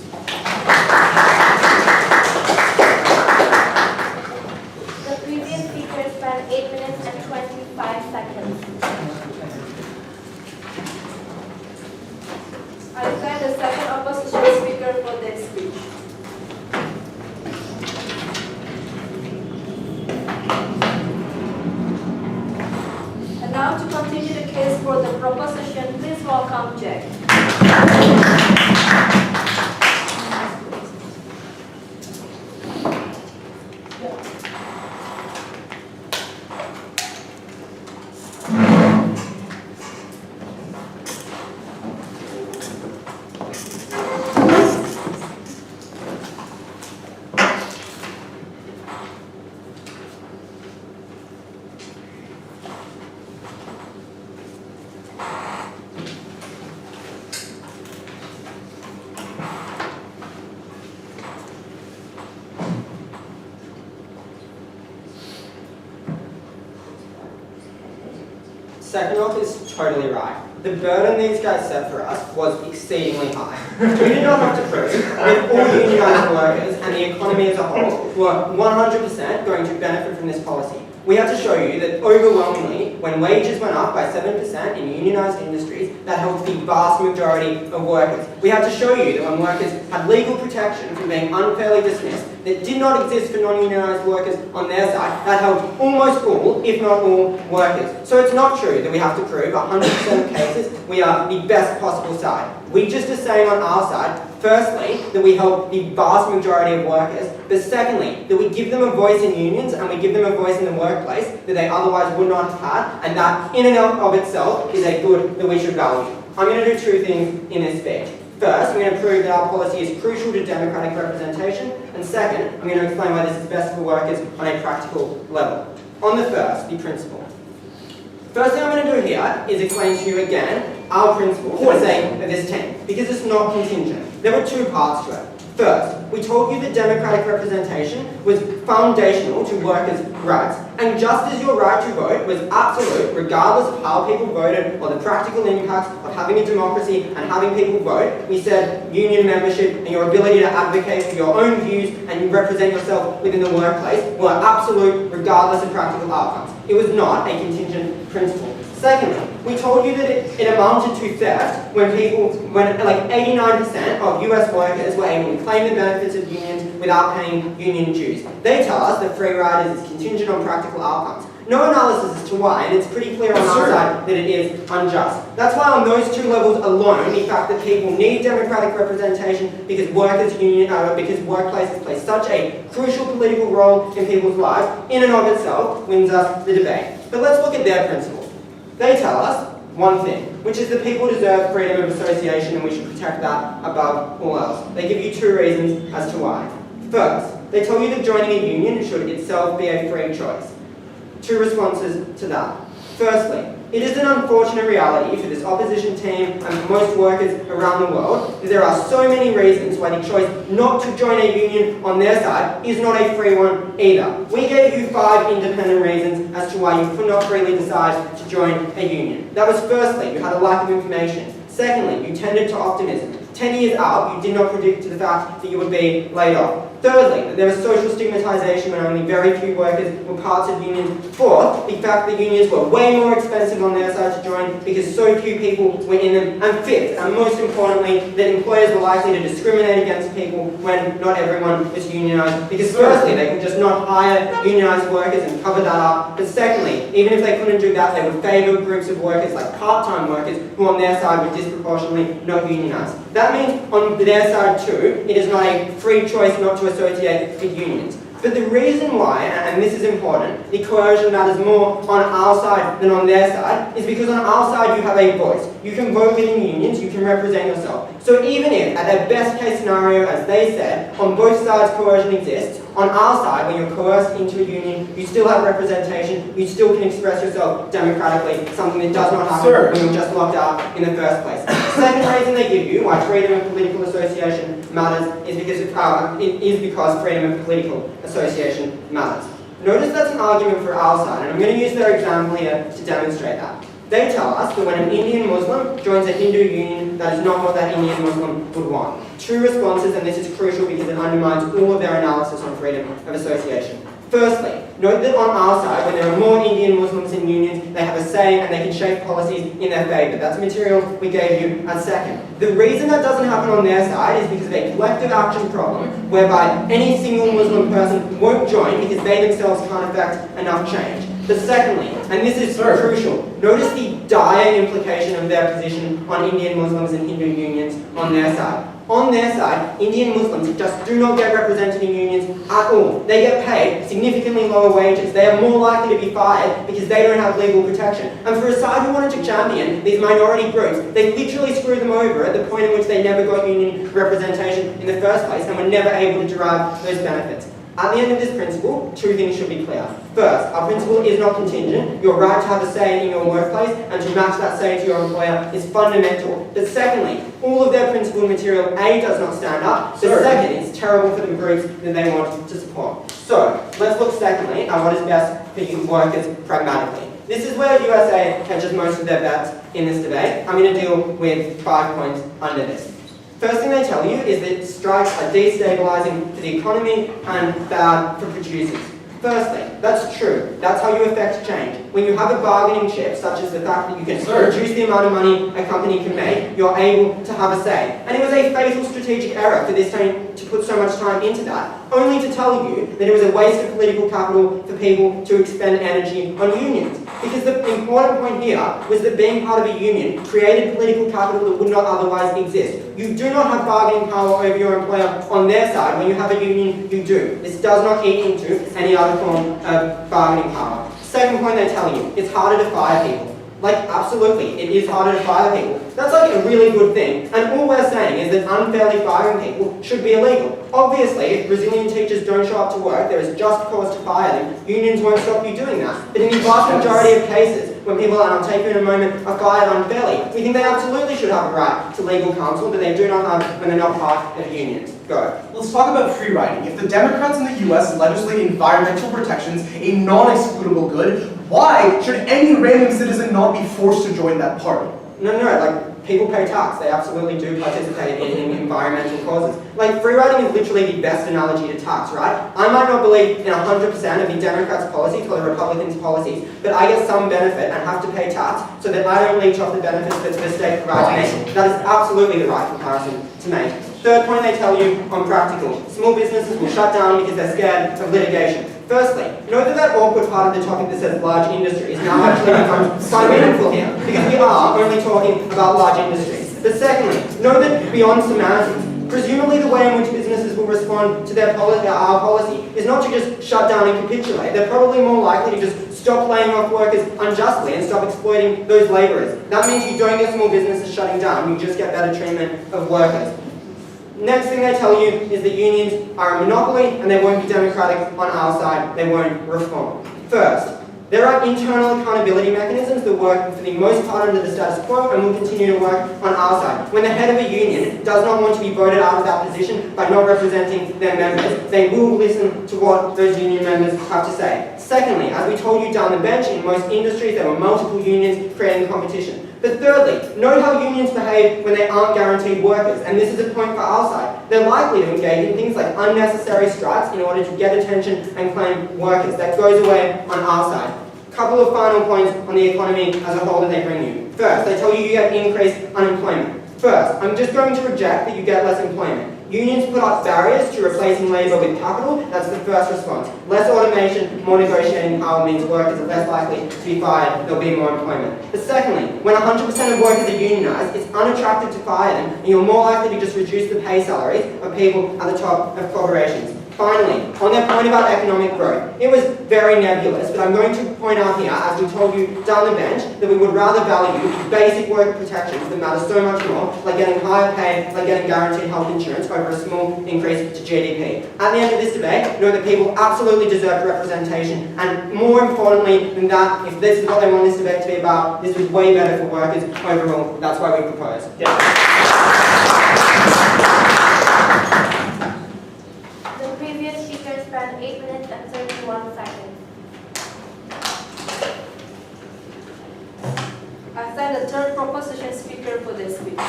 The previous speaker spent 8 minutes and 25 seconds. I invite the second opposition speaker for their speech. And now to continue the case for the proposition, please welcome Jack. Second off is totally right. The burden these guys set for us was exceedingly high. We did not have to prove that all unionised workers and the economy as a whole were 100% going to benefit from this policy. We had to show you that overwhelmingly, when wages went up by 7% in unionised industries, that helped the vast majority of workers. We had to show you that when workers had legal protection from being unfairly dismissed that did not exist for non-unionised workers on their side, that helped almost all, if not all, workers. So it's not true that we have to prove 100% of cases we are the best possible side. We just are saying on our side, firstly, that we help the vast majority of workers, but secondly, that we give them a voice in unions and we give them a voice in the workplace that they otherwise would not have had, and that in and of itself is a good that we should value. I'm going to do two things in this speech. First, I'm going to prove that our policy is crucial to democratic representation, and second, I'm going to explain why this is best for workers on a practical level. On the first, the principle. First thing I'm going to do here is explain to you again our principle for the sake of this team, because it's not contingent. There were two parts to it. First, we told you that democratic representation was foundational to workers' rights, and just as your right to vote was absolute regardless of how people voted or the practical impacts of having a democracy and having people vote, we said union membership and your ability to advocate for your own views and represent yourself within the workplace were absolute regardless of practical outcomes. It was not a contingent principle. Secondly, we told you that it amounted to theft when like 89% of US workers were able to claim the benefits of unions without paying union dues. They tell us that free riders is contingent on practical outcomes. No analysis as to why, and it's pretty clear on our side that it is unjust. That's why on those two levels alone, the fact that people need democratic representation because because workplaces play such a crucial political role in people's lives, in and of itself, wins us the debate. But let's look at their principle. They tell us one thing, which is that people deserve freedom of association and we should protect that above all else. They give you two reasons as to why. First, they tell you that joining a union should itself be a free choice. Two responses to that. Firstly, it is an unfortunate reality for this opposition team and for most workers around the world that there are so many reasons why the choice not to join a union on their side is not a free one either. We gave you 5 independent reasons as to why you could not freely decide to join a union. That was firstly, you had a lack of information. Secondly, you tended to optimism. 10 years out, you did not predict to the fact that you would be laid off. Thirdly, that there was social stigmatization when only very few workers were parts of unions. Fourth, the fact that unions were way more expensive on their side to join because so few people were in them. And fifth, and most importantly, that employers were likely to discriminate against people when not everyone was unionized. Because firstly, they could just not hire unionized workers and cover that up. But secondly, even if they couldn't do that, they would favor groups of workers like part-time workers who on their side were disproportionately not unionized. That means on their side too, it is not a free choice not to associate with unions. But the reason why, and this is important, the coercion matters more on our side than on their side, is because on our side you have a voice. You can vote within unions, you can represent yourself. So even if, at their best case scenario, as they said, on both sides coercion exists, on our side, when you're coerced into a union, you still have representation, you still can express yourself democratically, something that does not happen when you're just locked out in the first place. The second reason they give you why freedom of political association matters is because freedom of political association matters. Notice that's an argument for our side, and I'm going to use their example here to demonstrate that. They tell us that when an Indian Muslim joins a Hindu union, that is not what that Indian Muslim would want. Two responses, and this is crucial because it undermines all of their analysis on freedom of association. Firstly, note that on our side, when there are more Indian Muslims in unions, they have a say and they can shape policies in their favour. That's material we gave you at second. The reason that doesn't happen on their side is because of a collective action problem whereby any single Muslim person won't join because they themselves can't effect enough change. But secondly, and this is crucial, notice the dire implication of their position on Indian Muslims and Hindu unions on their side. On their side, Indian Muslims just do not get represented in unions at all. They get paid significantly lower wages. They are more likely to be fired because they don't have legal protection. And for a side who wanted to champion these minority groups, they literally screwed them over at the point in which they never got union representation in the first place and were never able to derive those benefits. At the end of this principle, two things should be clear. First, our principle is not contingent. Your right to have a say in your workplace and to match that say to your employer is fundamental. But secondly, all of their principle material, A, does not stand up, but second, it's terrible for the groups that they want to support. So, let's look secondly at what is best for you workers pragmatically. This is where USA hedges most of their bets in this debate. I'm going to deal with 5 points under this. First thing they tell you is that strikes are destabilizing for the economy and bad for producers. Firstly, that's true. That's how you affect change. When you have a bargaining chip, such as the fact that you can reduce the amount of money a company can make, you're able to have a say. And it was a fatal strategic error for this team to put so much time into that, only to tell you that it was a waste of political capital for people to expend energy on unions. Because the important point here was that being part of a union created political capital that would not otherwise exist. You do not have bargaining power over your employer on their side. When you have a union, you do. This does not eat into any other form of bargaining power. Second point they tell you, it's harder to fire people. Like, absolutely, it is harder to fire people. That's like a really good thing. And all we're saying is that unfairly firing people should be illegal. Obviously, if Brazilian teachers don't show up to work, there is just cause to fire them. Unions won't stop you doing that. But in the vast majority of cases, when people, and I'll take you in a moment, are fired unfairly, we think they absolutely should have a right to legal counsel, but they do not have when they're not part of unions. Go. Let's talk about free riding. If the Democrats in the US legislate environmental protections a non-excludable good, why should any random citizen not be forced to join that party? No, like, people pay tax. They absolutely do participate in environmental causes. Like, free riding is literally the best analogy to tax, right? I might not believe in 100% of the Democrats' policies or the Republicans' policies, but I get some benefit and have to pay tax so that I don't leech off the benefits that the state provides to me. That is absolutely the right comparison to make. Third point they tell you on practical. Small businesses will shut down because they're scared of litigation. Firstly, note that awkward part of the topic that says large industries now actually becomes quite meaningful here, because we are only talking about large industries. But secondly, note that beyond semantics, presumably the way in which businesses will respond to our policy is not to just shut down and capitulate. They're probably more likely to just stop laying off workers unjustly and stop exploiting those labourers. That means you don't get small businesses shutting down, you just get better treatment of workers. Next thing they tell you is that unions are a monopoly and they won't be democratic on our side, they won't reform. First, there are internal accountability mechanisms that work for the most part under the status quo and will continue to work on our side. When the head of a union does not want to be voted out of that position by not representing their members, they will listen to what those union members have to say. Secondly, as we told you down the bench, in most industries there were multiple unions creating competition. But thirdly, note how unions behave when they aren't guaranteed workers, and this is a point for our side. They're likely to engage in things like unnecessary strikes in order to get attention and claim workers. That goes away on our side. Couple of final points on the economy as a whole that they bring you. First, they tell you get increased unemployment. First, I'm just going to reject that you get less employment. Unions put up barriers to replacing labour with capital. That's the first response. Less automation, more negotiating power means workers are less likely to be fired. There'll be more employment. But secondly, when 100% of workers are unionised, it's unattractive to fire them, and you're more likely to just reduce the pay salaries of people at the top of corporations. Finally, on their point about economic growth, it was very nebulous, but I'm going to point out here, as we told you down the bench, that we would rather value basic worker protections that matter so much more, like getting higher pay, like getting guaranteed health insurance over a small increase to GDP. At the end of this debate, know that people absolutely deserve representation, and more importantly than that, if this is what they want this debate to be about, this is way better for workers overall. That's why we propose. The previous speaker spent 8 minutes and 31 seconds. I send the third proposition speaker for this speech.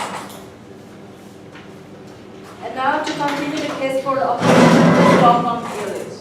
And now to continue the case for the opposition, please welcome Felix.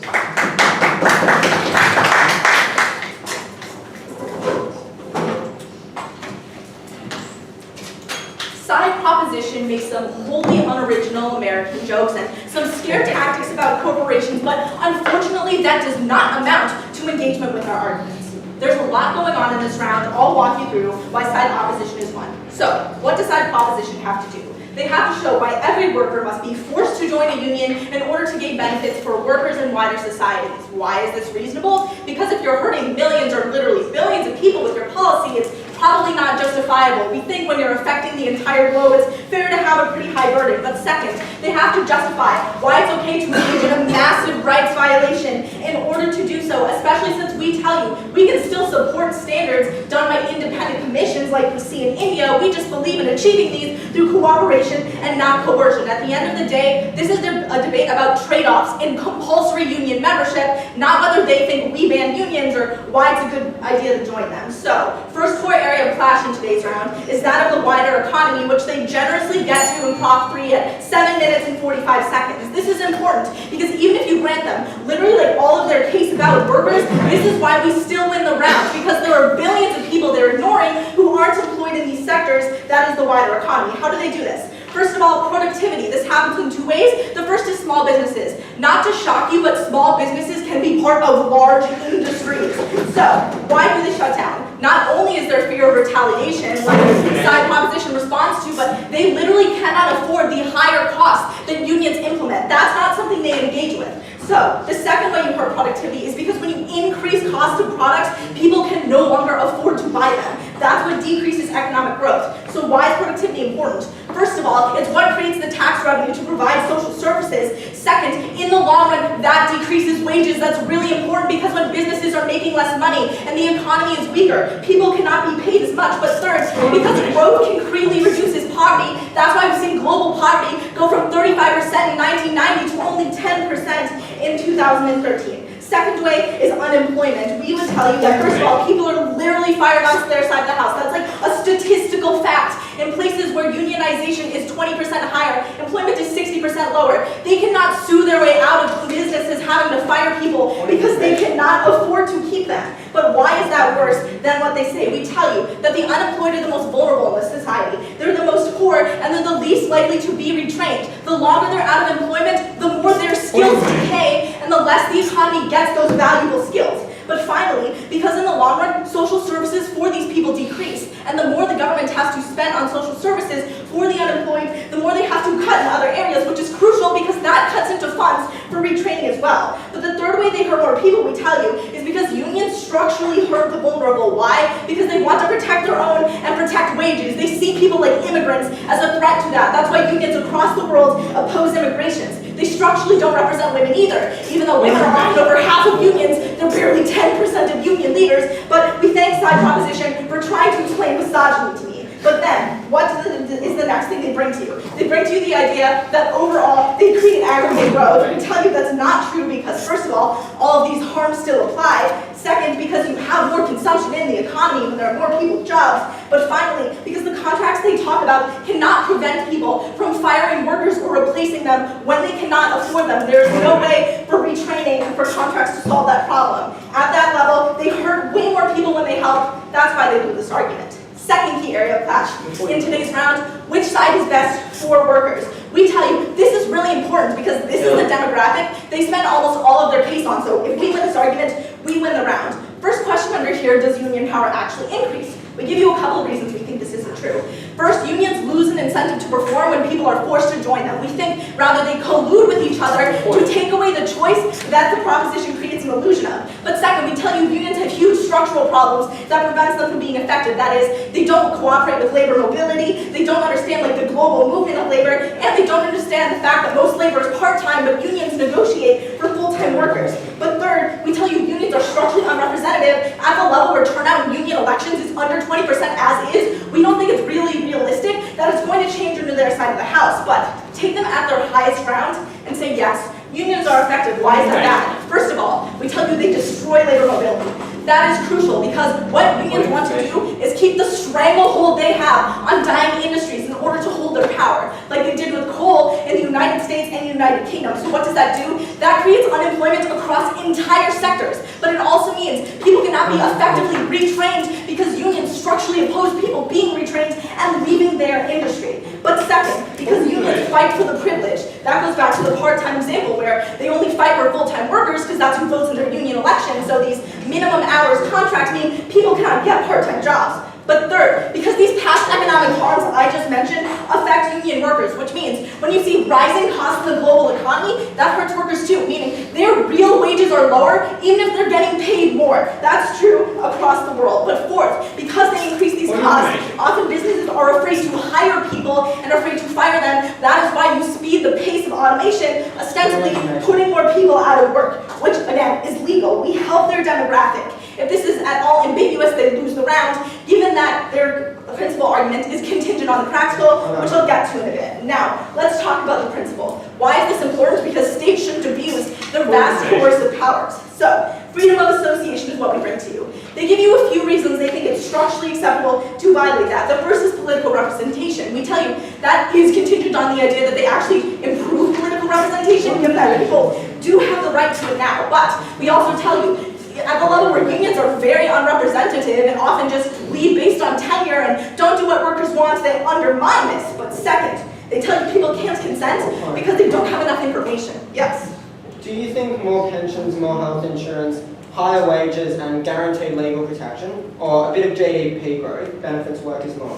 Side proposition makes some wholly unoriginal American jokes and some scare tactics about corporations, but unfortunately that does not amount to engagement with our arguments. There's a lot going on in this round. I'll walk you through why side opposition is one. So, what does side proposition have to do? They have to show why every worker must be forced to join a union in order to gain benefits for workers and wider societies. Why is this reasonable? Because if you're hurting millions or literally billions of people with your policy, it's probably not justifiable. We think when you're affecting the entire globe, it's fair to have a pretty high burden. But second, they have to justify why it's okay to engage in a massive rights violation in order to do so, especially since we tell you we can still support standards done by independent commissions like we see in India. We just believe in achieving these through cooperation and not coercion. At the end of the day, this is a debate about trade-offs in compulsory union membership, not whether they think we ban unions or why it's a good idea to join them. So, first core area of clash in today's round is that of the wider economy, which they generously get to in Prop 3 at 7 minutes and 45 seconds. This is important because even if you grant them literally like all of their case about workers, this is why we still win the round, because there are billions of people they're ignoring who aren't employed in these sectors. That is the wider economy. How do they do this? First of all, productivity. This happens in two ways. The first is small businesses. Not to shock you, but small businesses can be part of large industries. So, why do they shut down? Not only is there fear of retaliation, like side proposition responds to, but they literally cannot afford the higher costs that unions implement. That's not something they engage with. So, the second way you hurt productivity is because when you increase cost of products, people can no longer afford to buy them. That's what decreases economic growth. So why is productivity important? First of all, it's what creates the tax revenue to provide social services. Second, in the long run, that decreases wages. That's really important because when businesses are making less money and the economy is weaker, people cannot be paid as much. But third, because growth concretely reduces poverty, that's why we've seen global poverty go from 35% in 1990 to only 10% in 2013. Second way is unemployment. We would tell you that, first of all, people are literally fired onto their side of the house. That's like a statistical fact. In places where unionization is 20% higher, employment is 60% lower. They cannot sue their way out of businesses having to fire people because they cannot afford to keep them. But why is that worse than what they say? We tell you that the unemployed are the most vulnerable in this society. They're the most poor, and they're the least likely to be retrained. The longer they're out of employment, the more their skills decay, and the less the economy gets those valuable skills. But finally, because in the long run, social services for these people decrease, and the more the government has to spend on social services for the unemployed, the more they have to cut in other areas, which is crucial because that cuts into funds for retraining as well. But the third way they hurt more people, we tell you, is because unions structurally hurt the vulnerable. Why? Because they want to protect their own and protect wages. They see people like immigrants as a threat to that. That's why unions across the world oppose immigrations. They structurally don't represent women either. Even though women are often over half of unions, they're barely 10% of union leaders. But we thank Side Proposition for trying to explain misogyny to me. But then, what is the next thing they bring to you? They bring to you the idea that overall, they create aggregate growth. We tell you that's not true because, first of all of these harms still apply. Second, because you have more consumption in the economy when there are more people with jobs. But finally, because the contracts they talk about cannot prevent people from firing workers or replacing them when they cannot afford them, there is no way for retraining and for contracts to solve that problem. At that level, they hurt way more people than they help. That's why they lose this argument. Second key area of clash in today's round, which side is best for workers? We tell you, this is really important because this is the demographic they spend almost all of their case on. So if we win this argument, we win the round. First question under here, does union power actually increase? We give you a couple of reasons we think this isn't true. First, unions lose an incentive to perform when people are forced to join them. We think rather they collude with each other to take away the choice that the proposition creates an illusion of. But second, we tell you unions have huge structural problems that prevents them from being effective. That is, they don't cooperate with labor mobility, they don't understand like the global movement of labor, and they don't understand the fact that most labor is part-time, but unions negotiate for full-time workers. But third, we tell you unions are structurally unrepresentative at the level where turnout in union elections is under 20% as is. We don't think it's really realistic that it's going to change under their side of the house, but take them at their highest ground and say yes, unions are effective. Why is that bad? First of all, we tell you they destroy labor mobility. That is crucial because what unions want to do is keep the stranglehold they have on dying industries in order to hold their power, like they did with coal in the United States and United Kingdom. So what does that do? That creates unemployment across entire sectors, but it also means people cannot be effectively retrained because unions structurally oppose people being retrained and leaving their industry. But second, because unions fight for the privilege, that goes back to the part-time example where they only fight for full-time workers because that's who votes in their union election. So these minimum hours contracts mean people cannot get part-time jobs. But third, because these past economic harms I just mentioned affect union workers, which means when you see rising costs in the global economy, that hurts workers too, meaning their real wages are lower even if they're getting paid more. That's true across the world. But fourth, because they increase these costs, often businesses are afraid to hire people and are afraid to fire them. That is why you speed the pace of automation, ostensibly putting more people out of work, which again is legal. We help their demographic. If this is at all ambiguous, they lose the round, given that their principal argument is contingent on the practical, which I'll get to in a bit. Now, let's talk about the principle. Why is this important? Because states shouldn't abuse their vast coercive powers. So, freedom of association is what we bring to you. They give you a few reasons they think it's structurally acceptable to violate that. The first is political representation. We tell you that is contingent on the idea that they actually improve political representation, given that people do have the right to it now. But we also tell you, at the level where unions are very unrepresentative and often just lead based on tenure and don't do what workers want, they undermine this. But second, they tell you people can't consent because they don't have enough information. Yes? Do you think more pensions, more health insurance, higher wages and guaranteed legal protection, or a bit of GDP growth benefits workers more?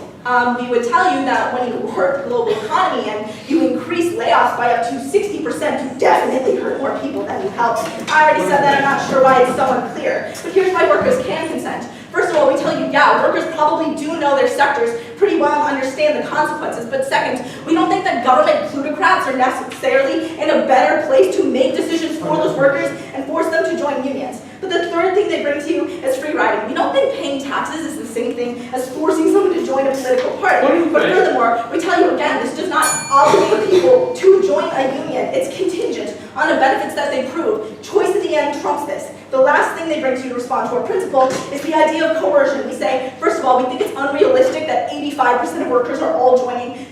We would tell you that when you hurt the global economy and you increase layoffs by up to 60%, you definitely hurt more people than you help. I already said that, I'm not sure why it's so unclear. But here's why workers can consent. First of all, we tell you, yeah, workers probably do know their sectors pretty well and understand the consequences. But second, we don't think that government plutocrats are necessarily in a better place to make decisions for those workers and force them to join unions. But the third thing they bring to you is free riding. We don't think paying taxes is the same thing as forcing someone to join a political party. But furthermore, we tell you again, this does not obligate people to join a union. It's contingent on the benefits that they prove. Choice at the end trumps this. The last thing they bring to you to respond to our principle is the idea of coercion. We say, first of all, we think it's unrealistic that 85% of workers are all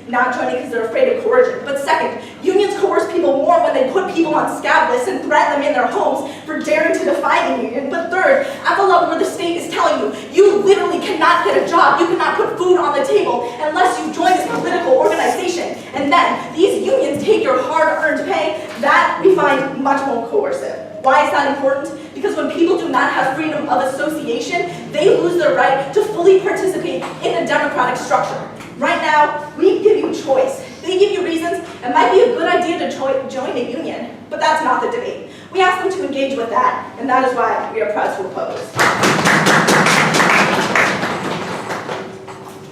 not joining because they're afraid of coercion. But second, unions coerce people more when they put people on scab lists and threaten them in their homes for daring to defy the union. But third, at the level where the state is telling you, you literally cannot get a job, you cannot put food on the table unless you join this political organization. And then these unions take your hard-earned pay, that we find much more coercive. Why is that important? Because when people do not have freedom of association, they lose their right to fully participate in a democratic structure. Right now, we give you choice. They give you reasons. It might be a good idea to join a union, but that's not the debate. We ask them to engage with that, and that is why we are proud to oppose.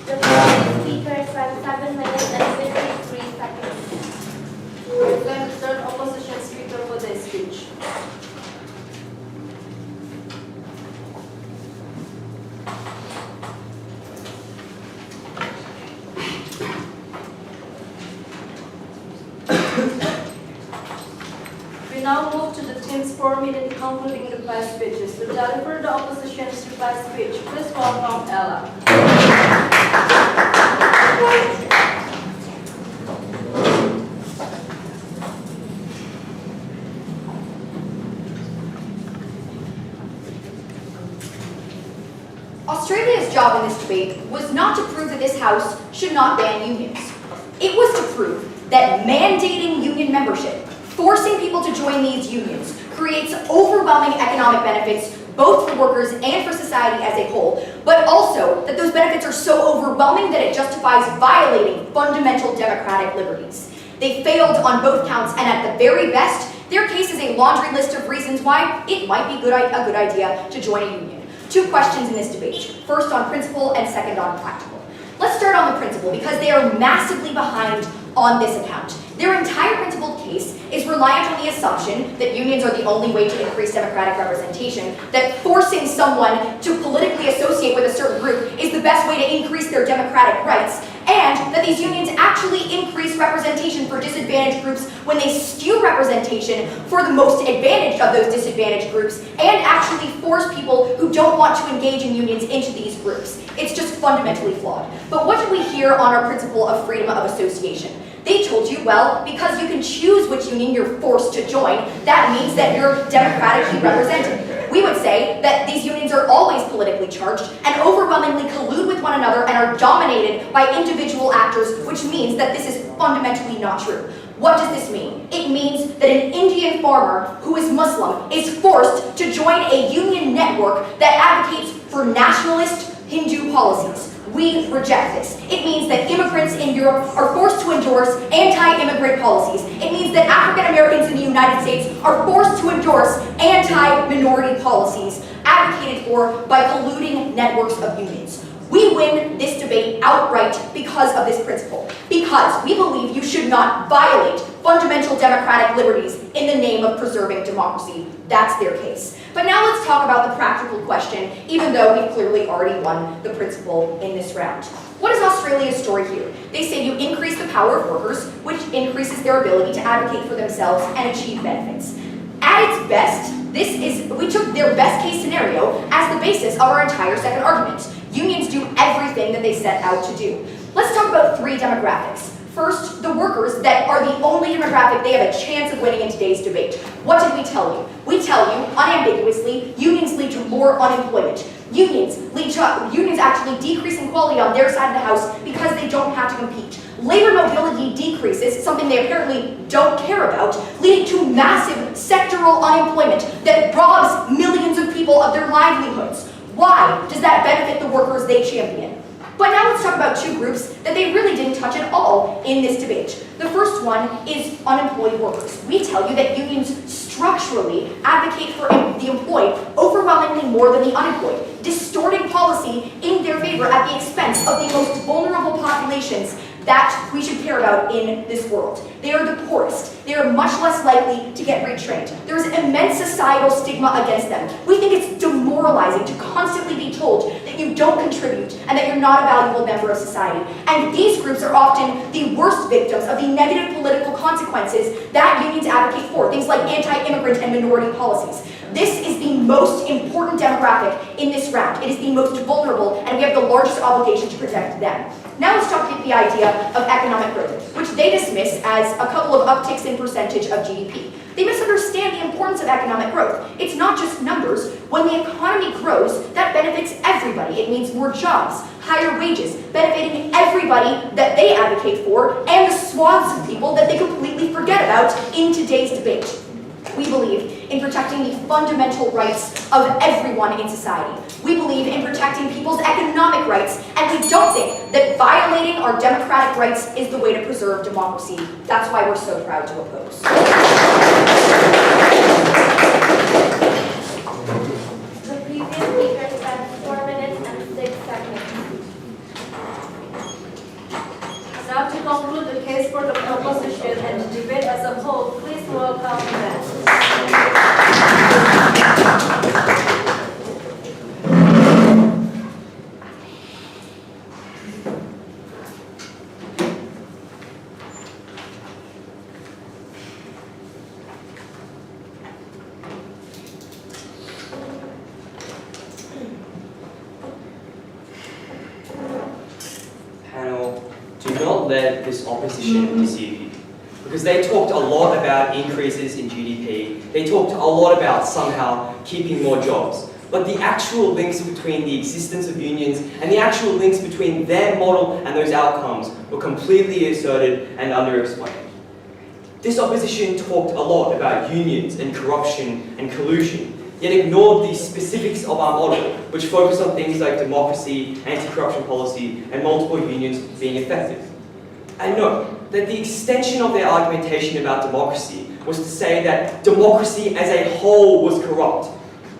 The previous speaker spent 7 minutes and 53 seconds. We're going to turn opposition speaker for their speech. We now move to the opposition's 4-minute concluding reply speeches. To deliver the opposition's reply speech, please welcome Ella. Australia's job in this debate was not to prove that this House should not ban unions. It was to prove that mandating union membership, forcing people to join these unions, creates overwhelming economic benefits both for workers and for society as a whole, but also that those benefits are so overwhelming that it justifies violating fundamental democratic liberties. They failed on both counts, and at the very best, their case is a laundry list of reasons why it might be a good idea to join a union. 2 questions in this debate, first on principle and second on practical. Let's start on the principle because they are massively behind on this account. Their entire principled case is reliant on the assumption that unions are the only way to increase democratic representation, that forcing someone to politically associate with a certain group is the best way to increase their democratic rights, and that these unions actually increase representation for disadvantaged groups when they skew representation for the most advantaged of those disadvantaged groups, and actually force people who don't want to engage in unions into these groups. It's just fundamentally flawed. But what did we hear on our principle of freedom of association? They told you, well, because you can choose which union you're forced to join, that means that you're democratically represented. We would say that these unions are always politically charged and overwhelmingly collude with one another and are dominated by individual actors, which means that this is fundamentally not true. What does this mean? It means that an Indian farmer who is Muslim is forced to join a union network that advocates for nationalist Hindu policies. We reject this. It means that immigrants in Europe are forced to endorse anti-immigrant policies. It means that African Americans in the United States are forced to endorse anti-minority policies advocated for by colluding networks of unions. We win this debate outright because of this principle. Because we believe you should not violate fundamental democratic liberties in the name of preserving democracy. That's their case. But now let's talk about the practical question, even though we've clearly already won the principle in this round. What is Australia's story here? They say you increase the power of workers, which increases their ability to advocate for themselves and achieve benefits. At its best, we took their best case scenario as the basis of our entire second argument. Unions do everything that they set out to do. Let's talk about 3 demographics. First, the workers that are the only demographic they have a chance of winning in today's debate. What did we tell you? We tell you, unambiguously, unions lead to more unemployment. Unions actually decrease in quality on their side of the house because they don't have to compete. Labor mobility decreases, something they apparently don't care about, leading to massive sectoral unemployment that robs millions of people of their livelihoods. Why does that benefit the workers they champion? But now let's talk about 2 groups that they really didn't touch at all in this debate. The first one is unemployed workers. We tell you that unions structurally advocate for the employed overwhelmingly more than the unemployed, distorting policy in their favor at the expense of the most vulnerable populations that we should care about in this world. They are the poorest. They are much less likely to get retrained. There's immense societal stigma against them. We think it's demoralizing to constantly be told that you don't contribute and that you're not a valuable member of society. And these groups are often the worst victims of the negative political consequences that unions advocate for, things like anti-immigrant and minority policies. This is the most important demographic in this round. It is the most vulnerable, and we have the largest obligation to protect them. Now let's talk about the idea of economic growth, which they dismiss as a couple of upticks in percentage of GDP. They misunderstand the importance of economic growth. It's not just numbers. When the economy grows, that benefits everybody. It means more jobs, higher wages, benefiting everybody that they advocate for, and the swaths of people that they completely forget about in today's debate. We believe in protecting the fundamental rights of everyone in society. We believe in protecting people's economic rights, and we don't think that violating our democratic rights is the way to preserve democracy. That's why we're so proud to oppose. The previous speaker spent 4 minutes and 6 seconds. Now to conclude the case for the proposition and the debate as a whole, please welcome them. let this opposition deceive you. Because they talked a lot about increases in GDP. They talked a lot about somehow keeping more jobs. But the actual links between the existence of unions and the actual links between their model and those outcomes were completely asserted and underexplained. This opposition talked a lot about unions and corruption and collusion, yet ignored the specifics of our model, which focused on things like democracy, anti-corruption policy, and multiple unions being effective. And note that the extension of their argumentation about democracy was to say that democracy as a whole was corrupt.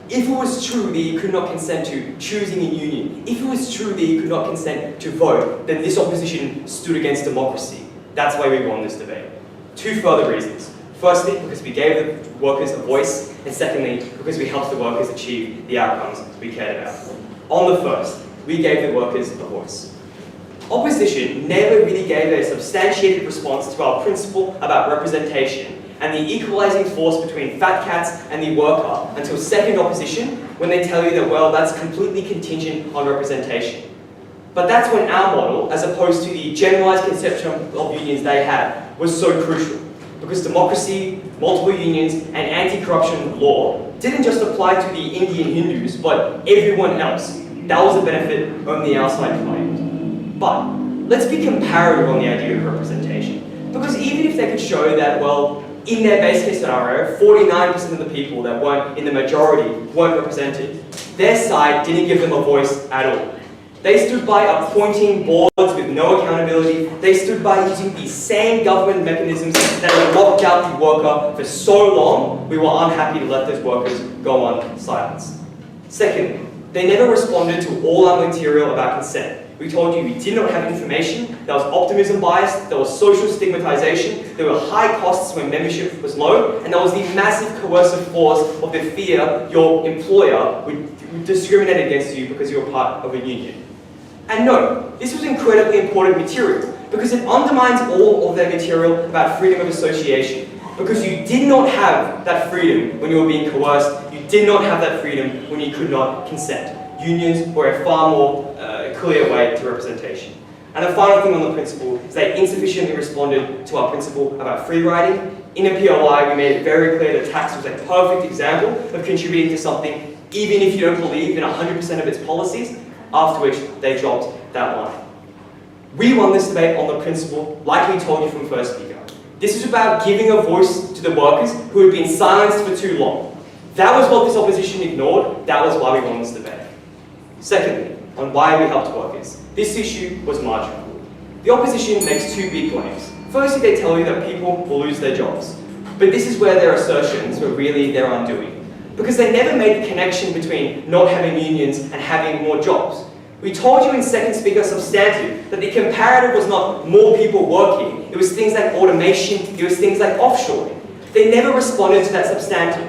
If it was true that you could not consent to choosing a union, if it was true that you could not consent to vote, then this opposition stood against democracy. That's why we won this debate. Two further reasons. Firstly, because we gave the workers a voice, and secondly, because we helped the workers achieve the outcomes we cared about. On the first, we gave the workers a voice. Opposition never really gave a substantiated response to our principle about representation and the equalizing force between fat cats and the worker until second opposition, when they tell you that, well, that's completely contingent on representation. But that's when our model, as opposed to the generalized conception of unions they had, was so crucial. Because democracy, multiple unions, and anti-corruption law didn't just apply to the Indian Hindus, but everyone else. That was a benefit only our side claimed. But let's be comparative on the idea of representation. Because even if they could show that, well, in their base case scenario, 49% of the people that weren't in the majority weren't represented, their side didn't give them a voice at all. They stood by appointing boards with no accountability. They stood by using the same government mechanisms that had locked out the worker for so long, we were unhappy to let those workers go on silence. Secondly, they never responded to all our material about consent. We told you we did not have information, there was optimism bias, there was social stigmatization, there were high costs when membership was low, and there was the massive coercive force of the fear your employer would discriminate against you because you were part of a union. And no, this was incredibly important material because it undermines all of their material about freedom of association. Because you did not have that freedom when you were being coerced, you did not have that freedom when you could not consent. Unions were a far more clear way to representation. And the final thing on the principle is they insufficiently responded to our principle about free riding. In a POI, we made it very clear that tax was a perfect example of contributing to something, even if you don't believe in 100% of its policies, after which they dropped that line. We won this debate on the principle, like we told you from first speaker. This is about giving a voice to the workers who had been silenced for too long. That was what this opposition ignored. That was why we won this debate. Secondly, on why we helped workers. This issue was marginal. The opposition makes two big claims. Firstly, they tell you that people will lose their jobs. But this is where their assertions were really their undoing. Because they never made the connection between not having unions and having more jobs. We told you in second speaker substantive that the comparative was not more people working. It was things like automation, it was things like offshoring. They never responded to that substantive.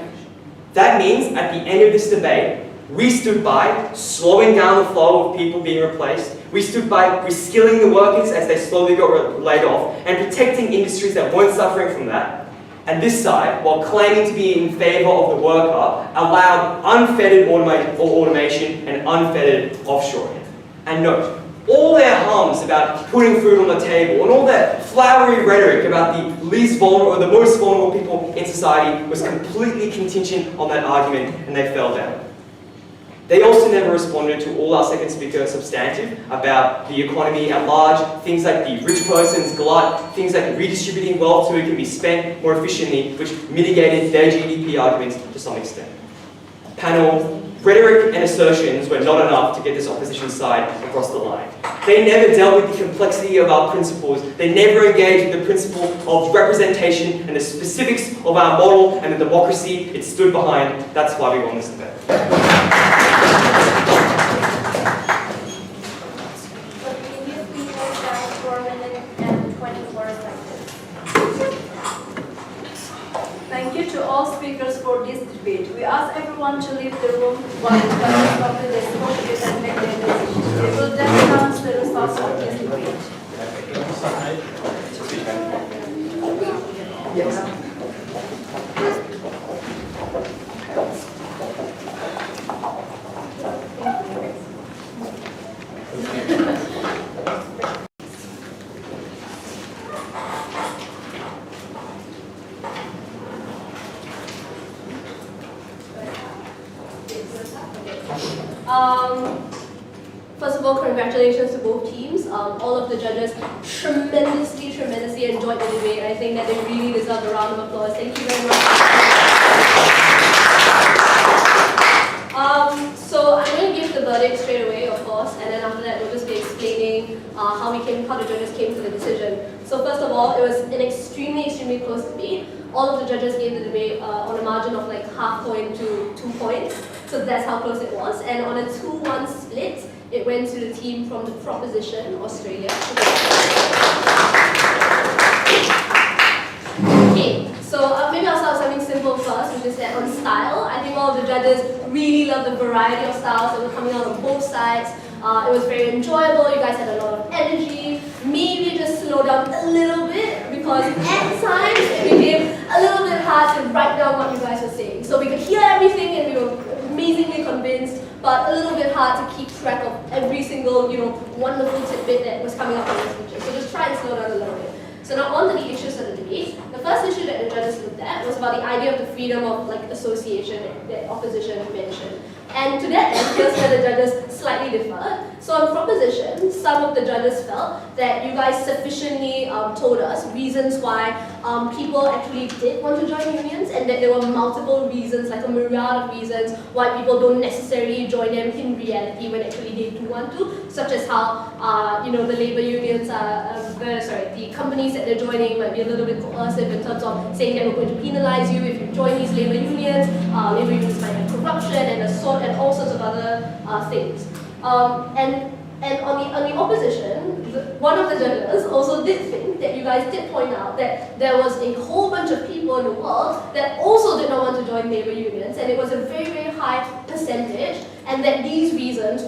That means at the end of this debate, we stood by slowing down the flow of people being replaced. We stood by reskilling the workers as they slowly got laid off and protecting industries that weren't suffering from that. And this side, while claiming to be in favour of the worker, allowed unfettered automation and unfettered offshoring. And note, all their hums about putting food on the table and all that flowery rhetoric about the least vulnerable or the most vulnerable people in society was completely contingent on that argument, and they fell down. They also never responded to all our second speaker substantive about the economy at large, things like the rich person's glut, things like redistributing wealth so it can be spent more efficiently, which mitigated their GDP arguments to some extent. Panel, rhetoric and assertions were not enough to get this opposition side across the line. They never dealt with the complexity of our principles. They never engaged with the principle of representation and the specifics of our model and the democracy it stood behind. That's why we won this debate. The previous speaker has 4 minutes and 24 seconds. Thank you to all speakers for this debate. We ask everyone to leave the room while the judges complete their speeches and make their decisions. We will then announce the results of this debate. First of all, congratulations to both teams. All of the judges tremendously enjoyed the debate. I think that they really deserve a round of applause. Thank you very much. So I'm going to give the verdict straight away, of course, and then after that we'll just be explaining how the judges came to the decision. So first of all, it was an extremely close debate. All of the judges gave the debate on a margin of like half point to 2 points. So that's how close it was. And on a 2-1 split, it went to the team from the proposition, Australia. Okay, so maybe I'll start with something simple first, which is that on style, I think all of the judges really loved the variety of styles that were coming out on both sides. It was very enjoyable, you guys had a lot of energy. Maybe just slow down a little bit, because at times it became a little bit hard to write down what you guys were saying. So we could hear everything and we were amazingly convinced, but a little bit hard to keep track of every single, wonderful tidbit that was coming up in the speeches. So just try and slow down a little bit. So now on to the issues of the debate. The first issue that the judges looked at was about the idea of the freedom of association that opposition mentioned. And to that end, here's where the judges slightly differed. So on proposition, some of the judges felt that you guys sufficiently told us reasons why people actually did want to join unions, and that there were multiple reasons, like a myriad of reasons, why people don't necessarily join them in reality when actually they do want to, such as how the labor unions the companies that they're joining might be a little bit coercive in terms of saying that we're going to penalize you if you join these labor unions. Labor unions might have corruption and assault and all sorts of other things. And on the opposition, one of the judges also did think that you guys did point out that there was a whole bunch of people in the world that also did not want to join labor unions, and it was a very high percentage, and that these reasons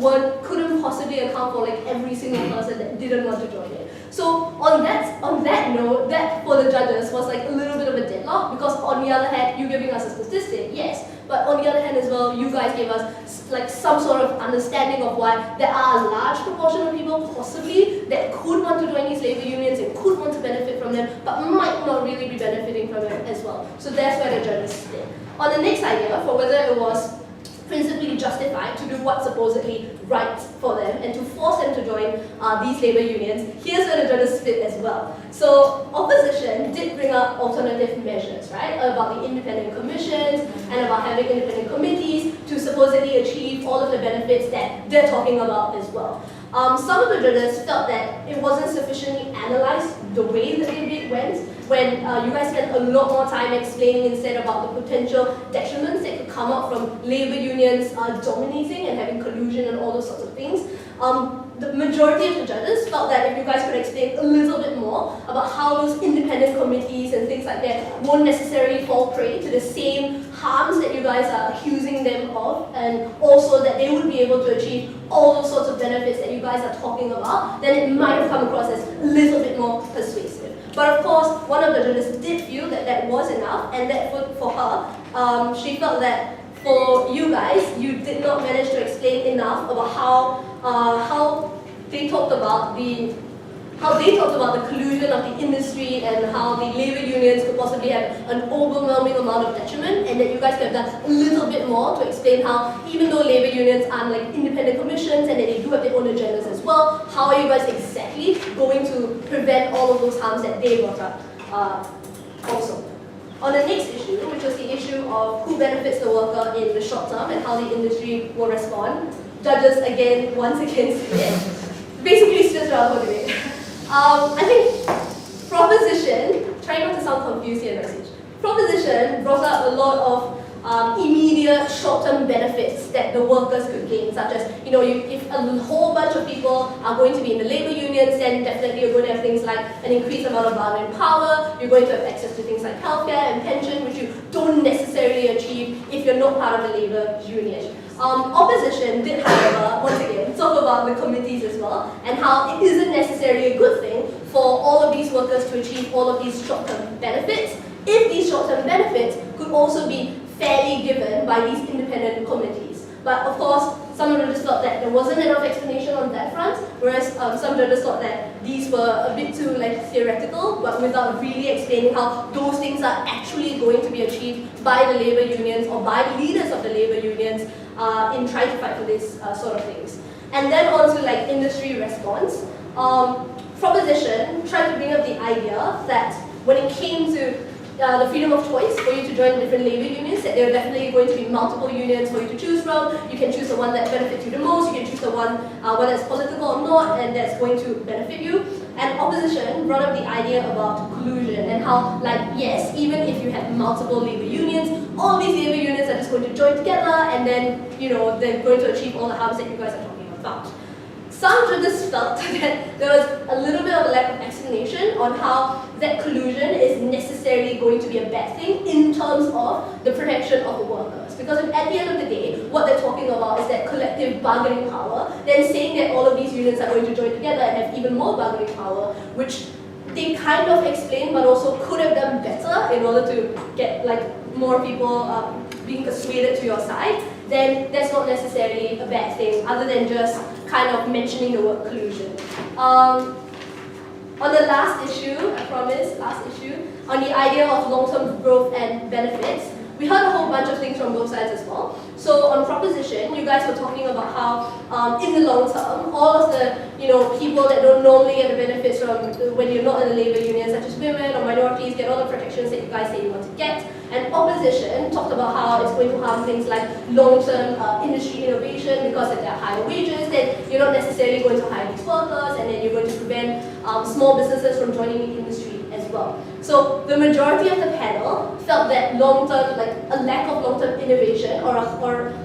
couldn't possibly account for like every single person that didn't want to join it. So on that note, that for the judges was like a little bit of a deadlock, because on the other hand, you giving us a statistic, yes, but on the other hand as well, you guys gave us like some sort of understanding of why there are a large proportion of people possibly that could want to join these labor unions and could want to benefit from them, but might not really be benefiting from them as well. So that's where the judges split. On the next idea, for whether it was principally justified to do what's supposedly right for them and to force them to join these labor unions, here's where the judges split as well. So opposition did bring up alternative measures, right? About the independent commissions and about having independent committees to supposedly achieve all of the benefits that they're talking about as well. Some of the judges felt that it wasn't sufficiently analyzed the way the debate went, when you guys spent a lot more time explaining instead about the potential detriments that could come out from labor unions dominating and having collusion and all those sorts of things. The majority of the judges felt that if you guys could explain a little bit more about how those independent committees and things like that won't necessarily fall prey to the same harms that you guys are accusing them of, and also that they would be able to achieve all those sorts of benefits that you guys are talking about, then it might have come across as a little bit more persuasive. But of course, one of the judges did feel that that was enough, and that for her, she felt that for you guys, you did not manage to explain enough about how they talked about the collusion of the industry and how the labor unions could possibly have an overwhelming amount of detriment, and that you guys could have done a little bit more to explain how, even though labor unions are like independent commissions and that they do have their own agendas as well, how are you guys exactly going to prevent all of those harms that they brought up also. On the next issue, which was the issue of who benefits the worker in the short term and how the industry will respond, judges once again split. Basically split throughout the whole debate. I think proposition, trying not to sound confused here in my speech, proposition brought up a lot of immediate short-term benefits that the workers could gain, such as, if a whole bunch of people are going to be in the labor unions, then definitely you're going to have things like an increased amount of bargaining power, you're going to have access to things like healthcare and pension, which you don't necessarily achieve if you're not part of the labor union. Opposition did, however, once again, talk about the committees as well, and how it isn't necessarily a good thing for all of these workers to achieve all of these short-term benefits, if these short-term benefits could also be fairly given by these independent committees. But of course, some judges thought that there wasn't enough explanation on that front, whereas some judges thought that these were a bit too theoretical, but without really explaining how those things are actually going to be achieved by the labor unions or by the leaders of the labor unions in trying to fight for these sort of things. And then on to like industry response. Proposition tried to bring up the idea that when it came to the freedom of choice for you to join different labor unions, that there are definitely going to be multiple unions for you to choose from. You can choose the one that benefits you the most, you can choose the one whether it's political or not, and that's going to benefit you. And opposition brought up the idea about collusion and how, like, yes, even if you have multiple labor unions, all these labor unions are just going to join together and then, you know, they're going to achieve all the harms that you guys are talking about. Some judges felt that there was a little bit of a lack of explanation on how that collusion is necessarily going to be a bad thing in terms of the protection of the workers. Because at the end of the day, what they're talking about is that collective bargaining power, then saying that all of these unions are going to join together and have even more bargaining power, which they kind of explained but also could have done better in order to get like more people being persuaded to your side, then that's not necessarily a bad thing, other than just kind of mentioning the word collusion. On the last issue, I promise, on the idea of long-term growth and benefits, we heard a whole bunch of things from both sides as well. So on proposition, you guys were talking about how in the long term, all of the people that don't normally get the benefits from when you're not in the labor union, such as women or minorities, get all the protections that you guys say you want to get. And opposition talked about how it's going to harm things like long-term industry innovation, because if there are higher wages, then you're not necessarily going to hire these workers, and then you're going to prevent small businesses from joining the industry as well. So the majority of the panel felt that long-term, like a lack of long-term innovation or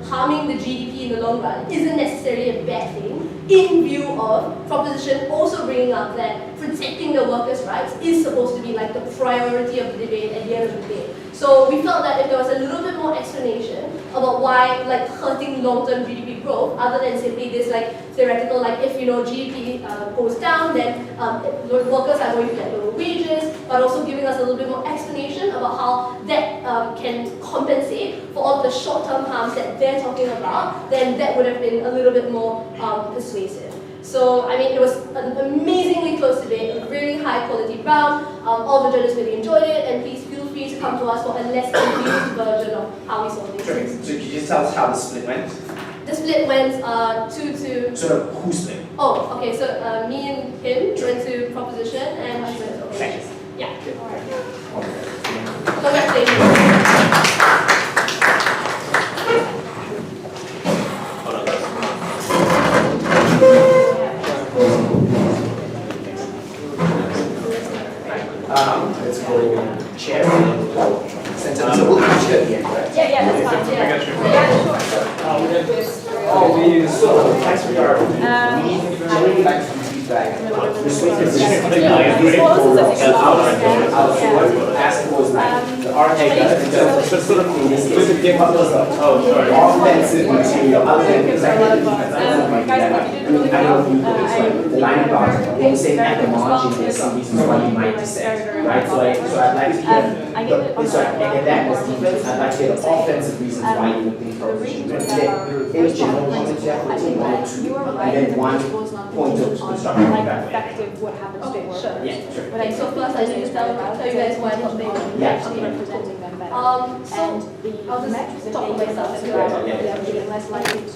harming the GDP in the long run isn't necessarily a bad thing, in view of proposition also bringing up that protecting the workers' rights is supposed to be like the priority of the debate at the end of the day. So we felt that if there was a little bit more explanation about why like hurting long-term GDP growth, other than simply this like theoretical, like if GDP goes down, then workers are going to get lower wages, but also giving us a little bit more explanation about how that can compensate for all the short-term harms that they're talking about, then that would have been a little bit more persuasive. So, I mean, it was an amazingly close debate, a really high-quality round. All the judges really enjoyed it, and please feel free to come to us for a less confused version of how we saw these things. So could you just tell us how the split went? The split went 2-2. So who split? Oh, okay, so me and him went to proposition, and I went to opposition. Yeah. Congratulations. It's going chair. So we'll each at the end, right? Yeah, that's fine. Yeah. I got you. Yeah, sure. So thanks for your we would like some feedback. This week is what asked was like the offensive material other than executive defense. I don't know the line about when you say at the margin, there's some reasons why you might dissent, right? So I'd like to hear and that was defense. I'd like to hear the offensive reasons why you would think proposition. In general, one or two, and then one point of constructive feedback. Effective what happens to work. Sure. Yeah, sure. But so first I need to tell you guys why I'm not being Actually representing them better. So And the I'll just metrics that talk they myself. use are less likely to